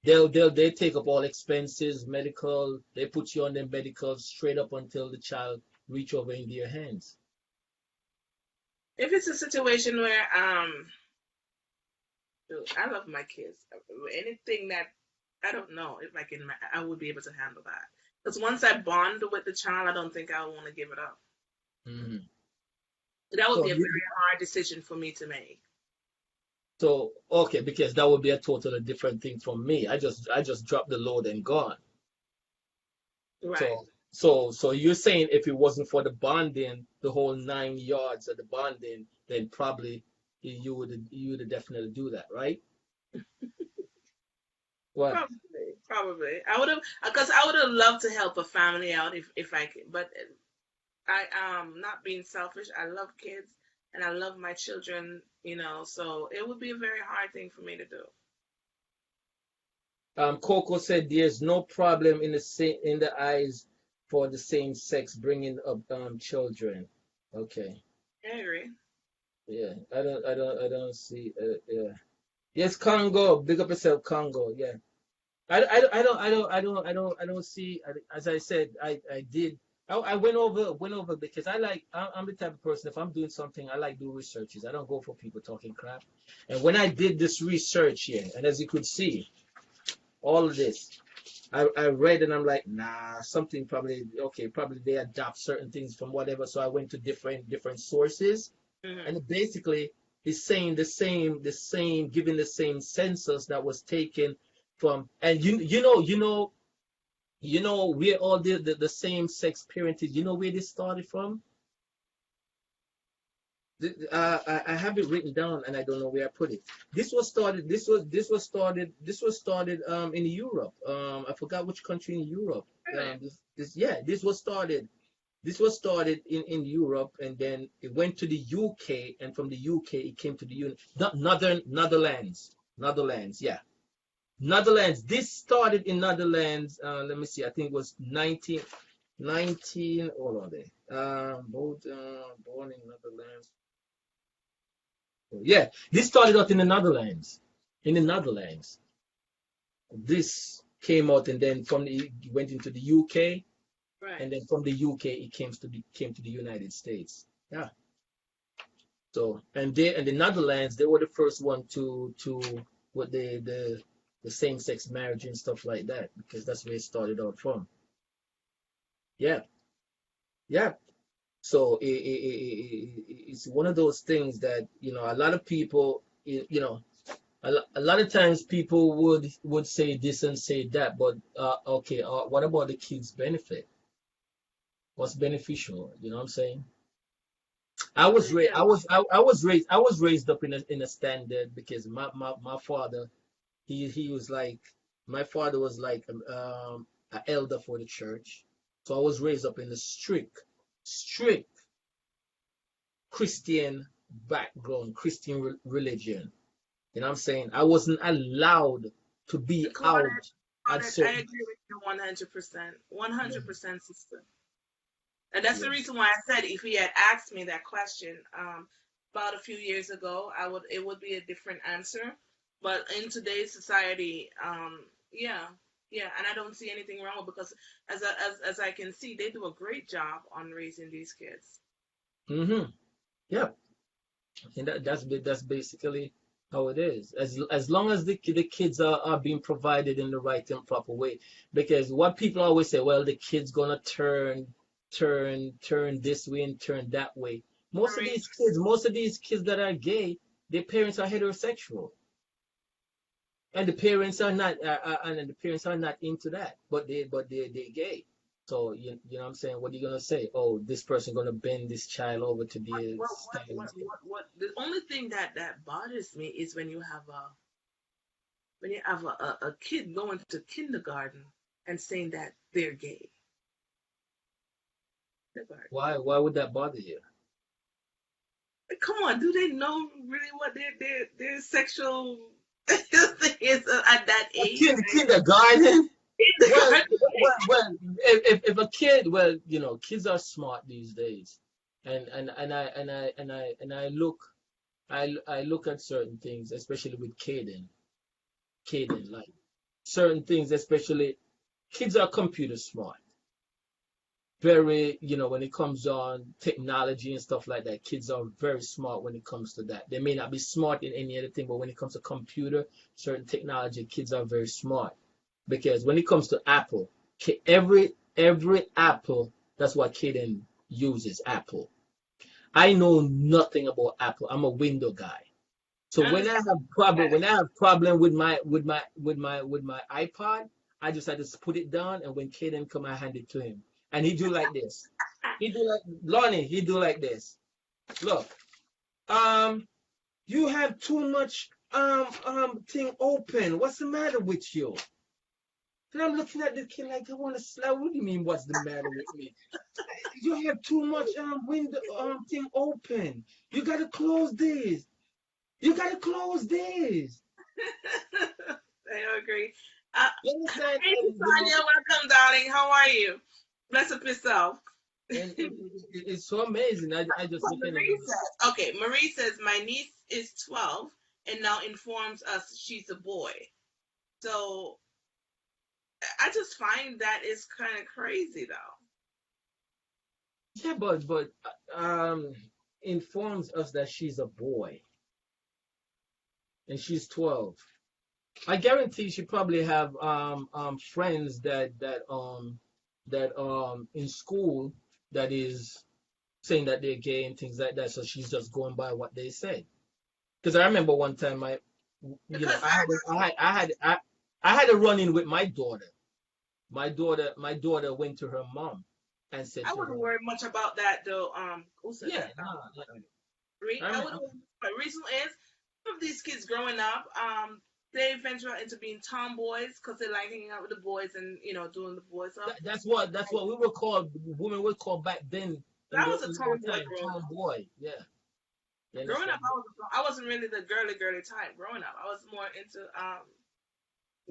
They take up all expenses, medical. They put you on the medical straight up until the child reach over in their hands. if it's a situation where I love my kids. Anything that I don't know if I would be able to handle that. Because once I bond with the child, I don't think I want to give it up. Mm-hmm. That would be a very hard decision for me to make. So okay, because that would be a totally different thing from me. I just dropped the load and gone. Right. So you're saying if it wasn't for the bonding, the whole 9 yards of the bonding, then probably you would definitely do that, right? What? Probably. I would have, because I would have loved to help a family out if I could. But I not being selfish. I love kids and I love my children. So it would be a very hard thing for me to do. Coco said there's no problem in the eyes for the same sex bringing up children. Okay. I agree. Yeah, I don't see. Yeah. Yes, Congo. Big up yourself, Congo. Yeah. I don't see. As I said, I did. I went over because I'm the type of person. If I'm doing something, I like do researches. I don't go for people talking crap. And when I did this research here, and as you could see, all of this, I read and I'm like, nah, something probably okay. Probably they adopt certain things from whatever. So I went to different sources, and basically it's saying the same, giving the same census that was taken from, and where all the same sex parenting. You know where this started from? I have it written down and I don't know where I put it. This was started. In Europe. I forgot which country in Europe. This was started. This was started in Europe, and then it went to the UK, and from the UK it came to the Netherlands. Yeah. Netherlands. This started in Netherlands. Let me see. I think it was 19. Hold on there. Born in Netherlands. Yeah, this started out in the Netherlands. In the Netherlands, this came out, and then it went into the UK, Right. and then from the UK it came to the United States. Yeah. So and the Netherlands, they were the first one to what the same sex marriage and stuff like that, because that's where it started out from. Yeah. Yeah. So it's one of those things that a lot of people a lot of times people would say this and say that, but okay, what about the kids' benefit? What's beneficial? You know what I'm saying? I What was is raised. it? I was raised up in a standard because my father he was like my father was like an elder for the church, so I was raised up in a strict Christian background, Christian religion. You know what I'm saying? I wasn't allowed to be Claudette, out at I certain. agree with you 100%. Yeah, 100%, sister. And that's yeah. the reason why I said if he had asked me that question about a few years ago, it would be a different answer. But in today's society, yeah, yeah, and I don't see anything wrong with because as I can see, they do a great job on raising these kids. Mm-hmm. Yeah. And that's basically how it is. As long as the kids are being provided in the right and proper way. Because what people always say, well, the kid's gonna turn this way and turn that way. Marie, Most of these kids that are gay, their parents are heterosexual, and the parents are not, and the parents are not into that, but they're gay. So you know what I'm saying? What are you gonna say? Oh, this person gonna bend this child over to their style. the only thing that bothers me is when you have a kid going to kindergarten and saying that they're gay. Kindergarten. Why would that bother you? Come on, do they know really what their sexual thing is at that age? Kindergarten? Well, Kindergarten. if a kid, well, you know, kids are smart these days, and I look at certain things, especially with Caden, like certain things, especially kids are computer smart. Very, you know, when it comes on technology and stuff like that, kids are very smart when it comes to that. They may not be smart in any other thing, but when it comes to computer, certain technology, kids are very smart. Because when it comes to Apple, every Apple, that's what Kaden uses, Apple. I know nothing about Apple. I'm a window guy. So I understand when that. I have problem with my iPod, I just had to put it down, and when Kaden come, I hand it to him, and he do like this. He do like Lonnie. He do like this. Look, um, you have too much thing open. What's the matter with you? And I'm looking at the kid like I want to slap. What do you mean? What's the matter with me? You have too much window thing open. You gotta close this. You gotta close this. I agree. Uh, You understand? hey, And you know, Sonia, welcome, darling. How are you? Bless up yourself. and it's so amazing. I just But look at it. Marie says, okay, Marie says, my niece is 12 and now informs us she's a boy. So I just find that is kind of crazy, though. Yeah, but informs us that she's a boy and she's 12. I guarantee she probably have friends that in school that is saying that they're gay and things like that. So she's just going by what they say. Because I remember one time you know, Because I had a run in with my daughter. My daughter went to her mom and said I to wouldn't her, worry much about that, though. Who said yeah, that? no, yeah. I I mean, would. My reason is some of these kids growing up, they venture into being tomboys because they like hanging out with the boys and doing the boys stuff. that's what we were called. Women were called back then I was a in the tomboy time, growing up. tomboy. Yeah, you Growing up, understand? I wasn't really the girly type. Growing up, I was more into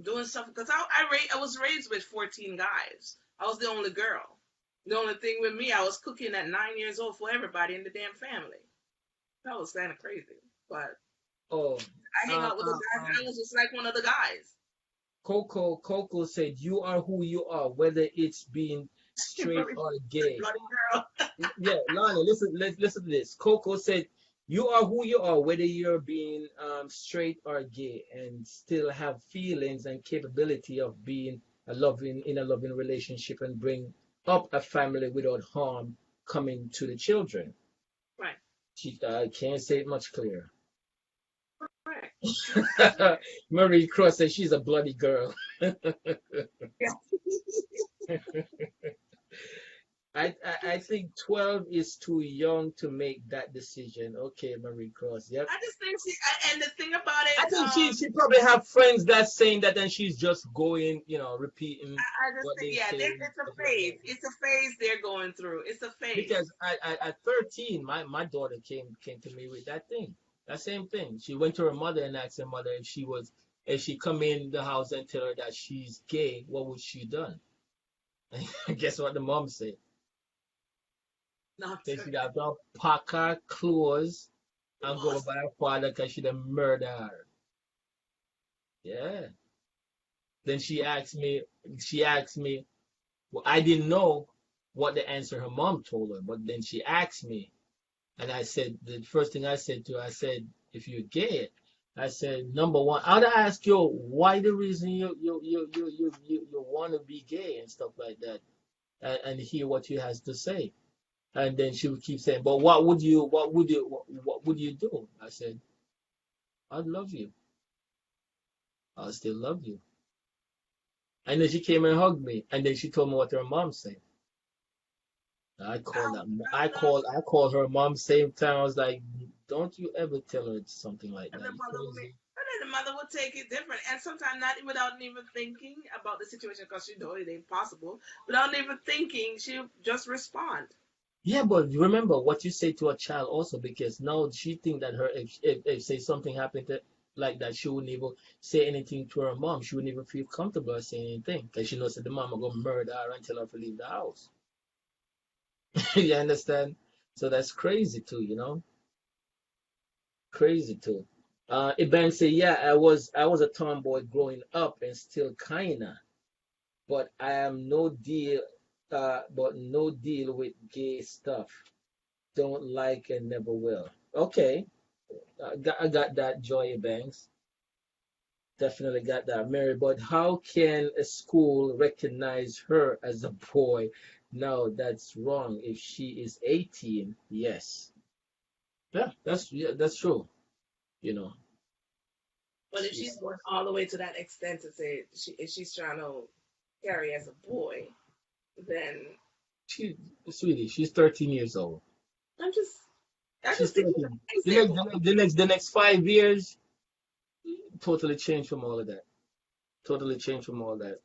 doing stuff because I was raised with 14 guys. I was the only girl. The only thing with me, I was cooking at 9 years old for everybody in the damn family. That was kind of crazy. But Oh, I hang out with the guys. I was just like one of the guys. Coco said, "You are who you are, whether it's being straight or gay." Bloody girl. Yeah, Lana, listen to this. Coco said, "You are who you are, whether you're being straight or gay, and still have feelings and capability of being in a loving relationship and bring up a family without harm coming to the children." Right. She can't say it much clearer. Right. Marie Cross says she's a bloody girl. Yeah. I think 12 is too young to make that decision. Okay, Marie Cross. Yep. I just think and the thing about I it, think she probably have friends that's saying that, and she's just going, repeating I just what think, they yeah, say. it's a phase. It's a phase they're going through. It's a phase. Because at 13, my daughter came to me with that thing, that same thing. She went to her mother and asked her mother if she come in the house and tell her that she's gay, what would she done? And guess what the mom said? Not Said to she'd have to pack her clothes and go lost. by her father because she'd have murdered her. Yeah. Then she asked me, well, I didn't know what the answer her mom told her, but then she asked me, and I said, the first thing I said to her, I said, if you're gay, I said, number one, I'd ask you why the reason you want to be gay and stuff like that, and hear what you has to say. And then she would keep saying, but what would you do? I said, I'd love you. I'll still love you. And then she came and hugged me, and then she told me what her mom said. I called her mom same time. I was like, don't you ever tell her something like And that. the You mother would make, crazy. and then the mother would take it different, and sometimes not without even thinking about the situation because she know it ain't possible. Without even thinking, she just respond. Yeah, but remember what you say to a child also, because now she think that her if say something happened to like that, she wouldn't even say anything to her mom. She wouldn't even feel comfortable saying anything because she knows that the mom will go murder her and tell her to leave the house. You understand? So that's crazy too, crazy too. Iban say, yeah, I was a tomboy growing up and still kinda, but I am no deal with gay stuff. Don't like and never will. Okay, I got that, Joy Banks. Definitely got that, Mary. But how can a school recognize her as a boy? No, that's wrong. If she is 18, yes. Yeah, that's true. You know, But if she's going all the way to that extent to say if she's trying to carry as a boy, then she, sweetie, she's 13 years old. I'm just I She's just think it's an 13. The next, example. the next 5 years, totally changed from all of that. Totally changed from all that.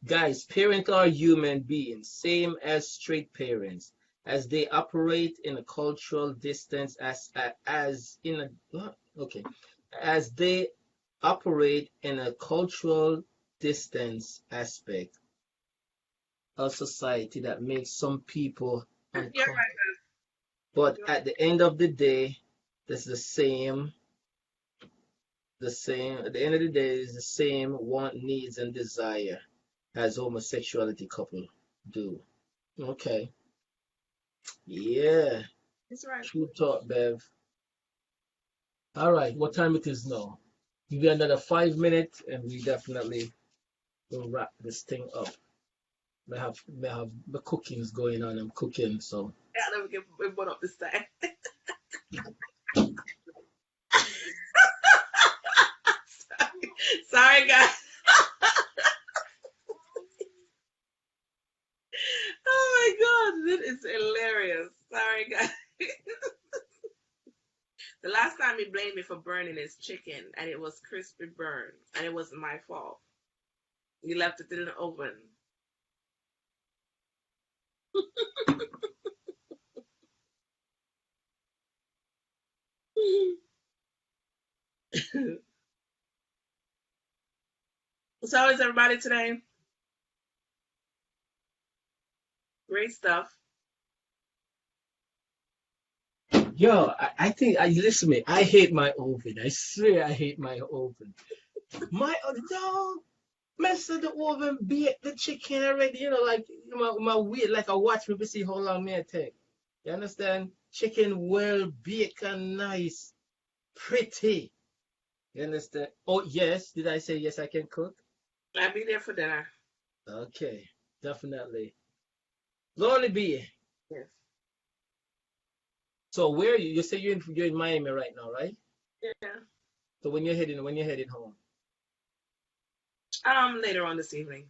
Guys, parents are human beings, same as straight parents, as they operate in a cultural distance as in okay, as they operate in a cultural distance aspect of society that makes some people You're uncomfortable. right. But You're at the end of the day, it's the same. At the end of the day, it's the same want, needs, and desire as homosexuality couple do. Okay. Yeah. right. True talk, Bev. All right. What time it is now? Give you another 5 minutes, and we definitely will wrap this thing up. May have the cooking's going on. I'm cooking, so Yeah, then we put up this time. Sorry, guys. Oh my god, this is hilarious. Sorry, guys. The last time he blamed me for burning his chicken, and it was crispy burn, and it wasn't my fault. He left it in the oven. So how is everybody today? Great stuff. yo, I think I listen to me. I hate my oven. I swear I hate my oven. No, mess of the oven bake the chicken already. Like my weight, like I watch me to see how long may it take. You understand? Chicken well baked and nice, pretty. You understand? Oh yes, did I say yes? I can cook. I'll be there for dinner. Okay, definitely. Lonely bee. Yes. So where are you? You say you're in Miami right now, right? Yeah. So when you're heading home. Later on this evening.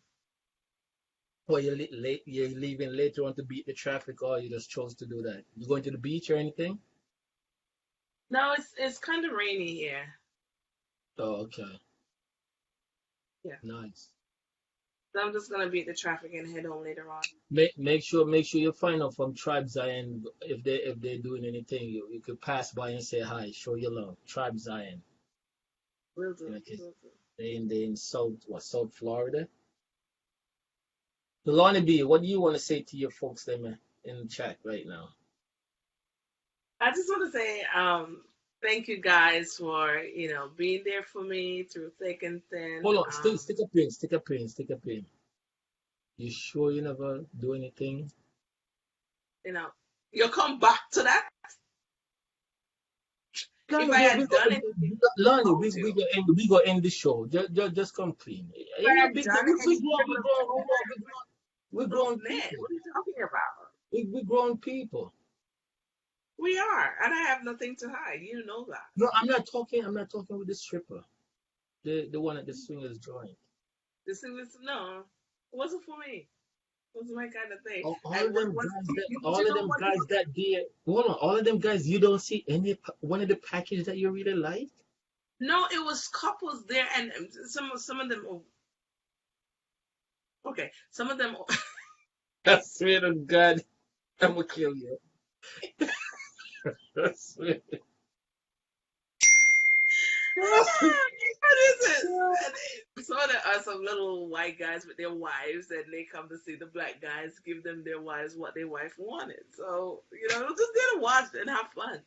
Or you're leaving later on to beat the traffic, or you just chose to do that? You going to the beach or anything? No, it's kind of rainy here. Oh, okay. Yeah. Nice. So I'm just gonna beat the traffic and head home later on. Make sure you find out from Tribe Zion if they're doing anything. You could pass by and say hi, show your love. Tribe Zion. Will do. You know, 'cause Will do. they in South Florida. Lonnie B, what do you want to say to your folks them in the chat right now? I just want to say, thank you guys for being there for me through thick and thin. Hold on, stick a pin. You sure you never do anything? You know, you'll come back to that. If Lonnie, I we had go, done anything, Lonnie, told you. we go end the show. Just come clean. If Ain't I no had big deal. done anything, I would have told you that. We So, grown Ned, people. what are you talking about? We grown people. We are, and I have nothing to hide. You know that. No, I'm not talking with the stripper. The one at the swingers joint. This is no, it wasn't for me. It wasn't my kind of thing. All And of them what guys that you all of know them what? guys that did hold on, all of them guys you don't see any one of the package that you really like? No, it was couples there, and some of them. Okay, some of them. I swear to God, I'm gonna kill you. I swear. What is it? So there are some little white guys with their wives, and they come to see the black guys give them their wives what their wife wanted. So just there to watch and have fun.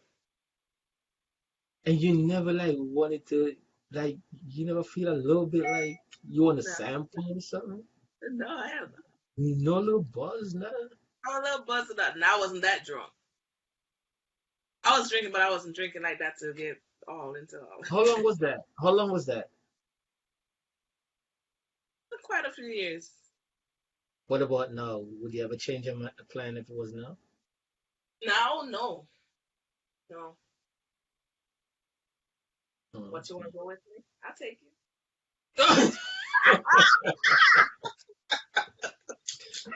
And you never like wanted to like you never feel a little bit like you want to No, sample or something? no, I have not. No little buzz, nothing. I was a little buzzed up, and I wasn't that drunk. I was drinking, but I wasn't drinking like that to get all into all. How long was that? How long was that? Quite a few years. What about now? Would you ever change your plan if it was now? Now, no, no. Oh, What you want to go with me? I'll take you.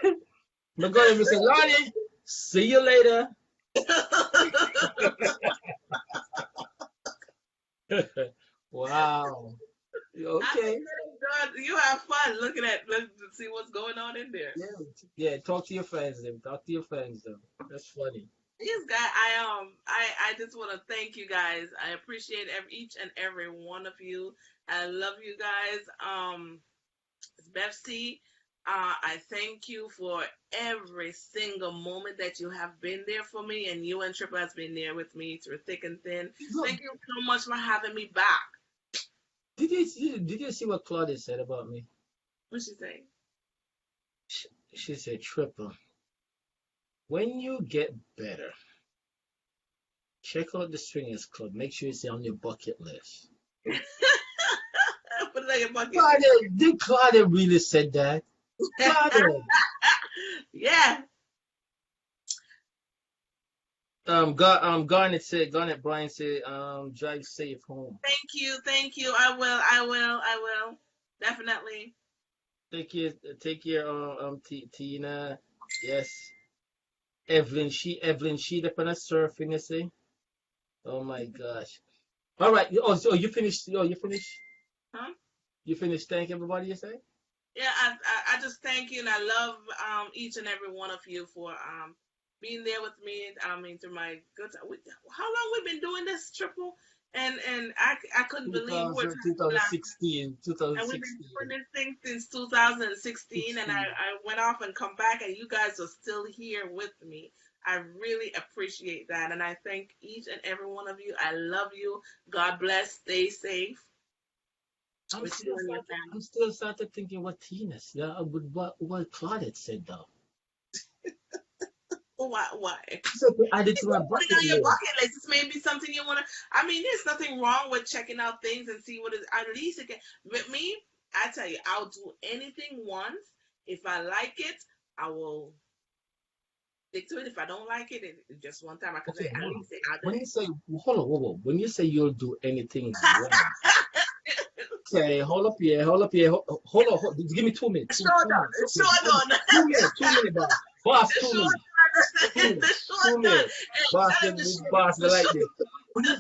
okay. But go ahead, Mr. Lonnie. See you later. Wow. I think Okay. that you have fun looking at let's see what's going on in there. Yeah. Yeah. Talk to your friends then. Talk to your friends then. That's funny. Yes, guy. I just want to thank you guys. I appreciate each and every one of you. I love you guys. It's Betsy. I thank you for every single moment that you have been there for me, and you and Triple has been there with me through thick and thin. Look, Thank you so much for having me back. did you see what Claudia said about me? What she say? She said, Triple, when you get better, check out the Swingers Club. Make sure it's on your bucket list. Put it on your bucket. Did Claudia really said that? Claudia. Yeah. Garnet Brian said, drive safe home. Thank you. I will. Definitely. Take care, Tina. Yes. Evelyn, she the kind of surfing, you see? Oh my gosh. All right. Oh, so you finished? Oh, you finished? Huh? You finished? Thank everybody, you say? Yeah, I just thank you, and I love each and every one of you for being there with me. I mean, through my good time. How long we been doing this triple? And I couldn't believe we were talking last, 2016, and we've been 2016. doing this thing since 2016. And 16. I went off and come back, and you guys are still here with me. I really appreciate that, and I thank each and every one of you. I love you. God bless. Stay safe with you and your family. I'm still started thinking what Tina said, what Claudette said though. Why? So to add it to my Put it bucket on your list. bucket list. This may be something you want to. I mean, there's nothing wrong with checking out things and see what is. At least it can. With me, I tell you, I'll do anything once. If I like it, I will stick to it. If I don't like it, just one time I can Okay, say, at hold on. least say, I'll do When you it. say, hold on, whoa, whoa. When you say you'll do anything once, Okay, hold up here, hold up here, hold on, give me 2 minutes, It's two, short two done. minutes, It's 2 minutes, short done. 2 minutes, 2 minutes, boss, boss, It's 2 short minutes, two done. minutes, It's short two done. minutes, Hey, boss, tell him the short. boss, I The like short. this. What do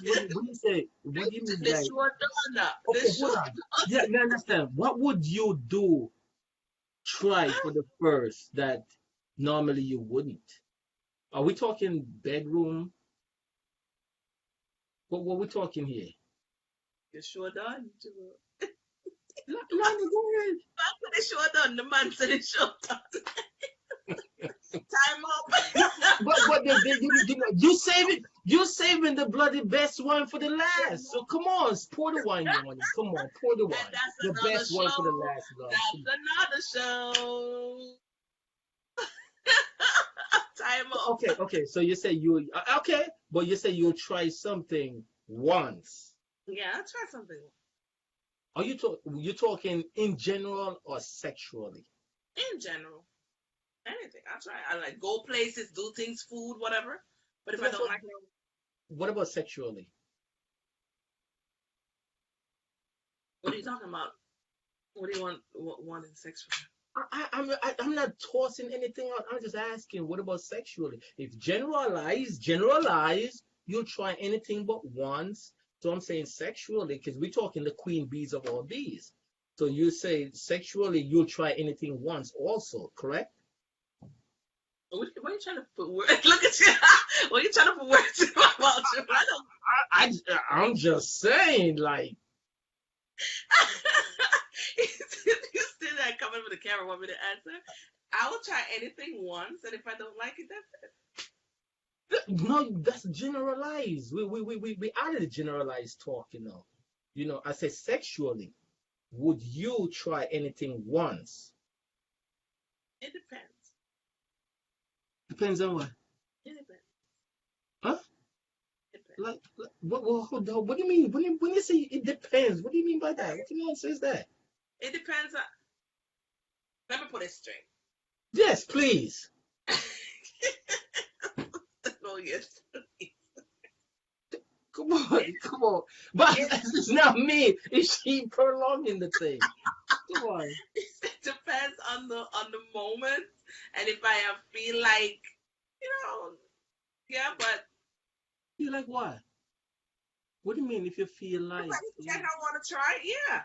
you say? What do you mean, The like? short done. The Okay, hold short. on. Yeah, I understand. What would you do? Try for the first that normally you wouldn't. Are we talking bedroom? What we talking here? The short done. Lana, go ahead. The short done. The man said it's short done. Time No, up. you saving the bloody best wine for the last. So come on, pour the wine, Lonnie. Come on, pour the And wine. that's The another best wine for the show. last, love. That's another show. Time up. Okay. So you say you okay, but you say you'll try something once. Yeah, I'll try something. Are you talking in general or sexually? In general, anything. I'll try. I like go places, do things, food, whatever. But if I No, don't but like it, what about sexually? what are you talking about? What do you want in sex for? I'm not tossing anything out. I'm just asking, what about sexually? If generalize, you'll try anything but once. So I'm saying sexually, because we're talking the queen bees of all bees. So you say sexually, you'll try anything once also, correct? What are you trying to put words? Look at you. What are you trying to put words in my mouth? I don't. I'm just saying, like, You still not coming with the camera. Want me to answer? I will try anything once, and if I don't like it, that's it. no, that's generalized. We added a generalized talk, you know. I say sexually, would you try anything once? It depends. Depends on what? It depends. Huh? It depends. Like hold on. What do you mean? When you say it depends, what do you mean by that? What kind of answer is that? It depends on. Let me put it straight. Yes, please. Oh yes. Come on. But it's not me. It's she prolonging the thing. Come on. It depends on the moment, and if I feel like, yeah, but Feel like what? What do you mean if you feel if like? I want to try, yeah,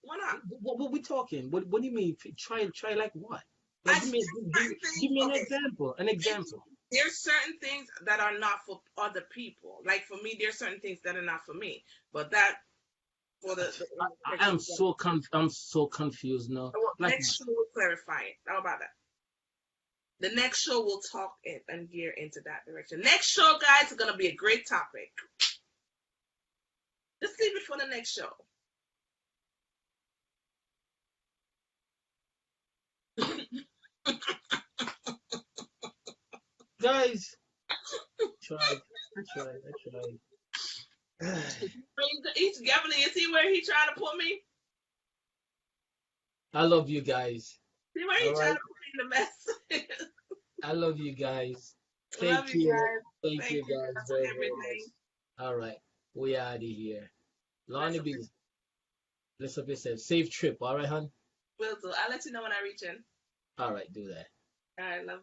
why not? What we talking? What do you mean? Try like what? I Like give me an okay. example. An example. There's certain things that are not for other people. Like for me, there's certain things that are not for me. But that for the I'm so confused now. well, Like next show will clarify it. How about that? The next show will talk it and gear into that direction. Next show, guys, is gonna be a great topic. Just leave it for the next show. guys, I tried. He's Gavin, you see where he trying to put me? I love you guys. See where he All trying right. to put me in the mess? I love you guys. Love Take you care. guys. Thank Thank you you guys guys for very, very much. everything. All right. We out of here. Bless Lonnie up. B, bless up yourself. Safe trip. All right, hon? Will do. I'll let you know when I reach in. All right. Do that. All right, love.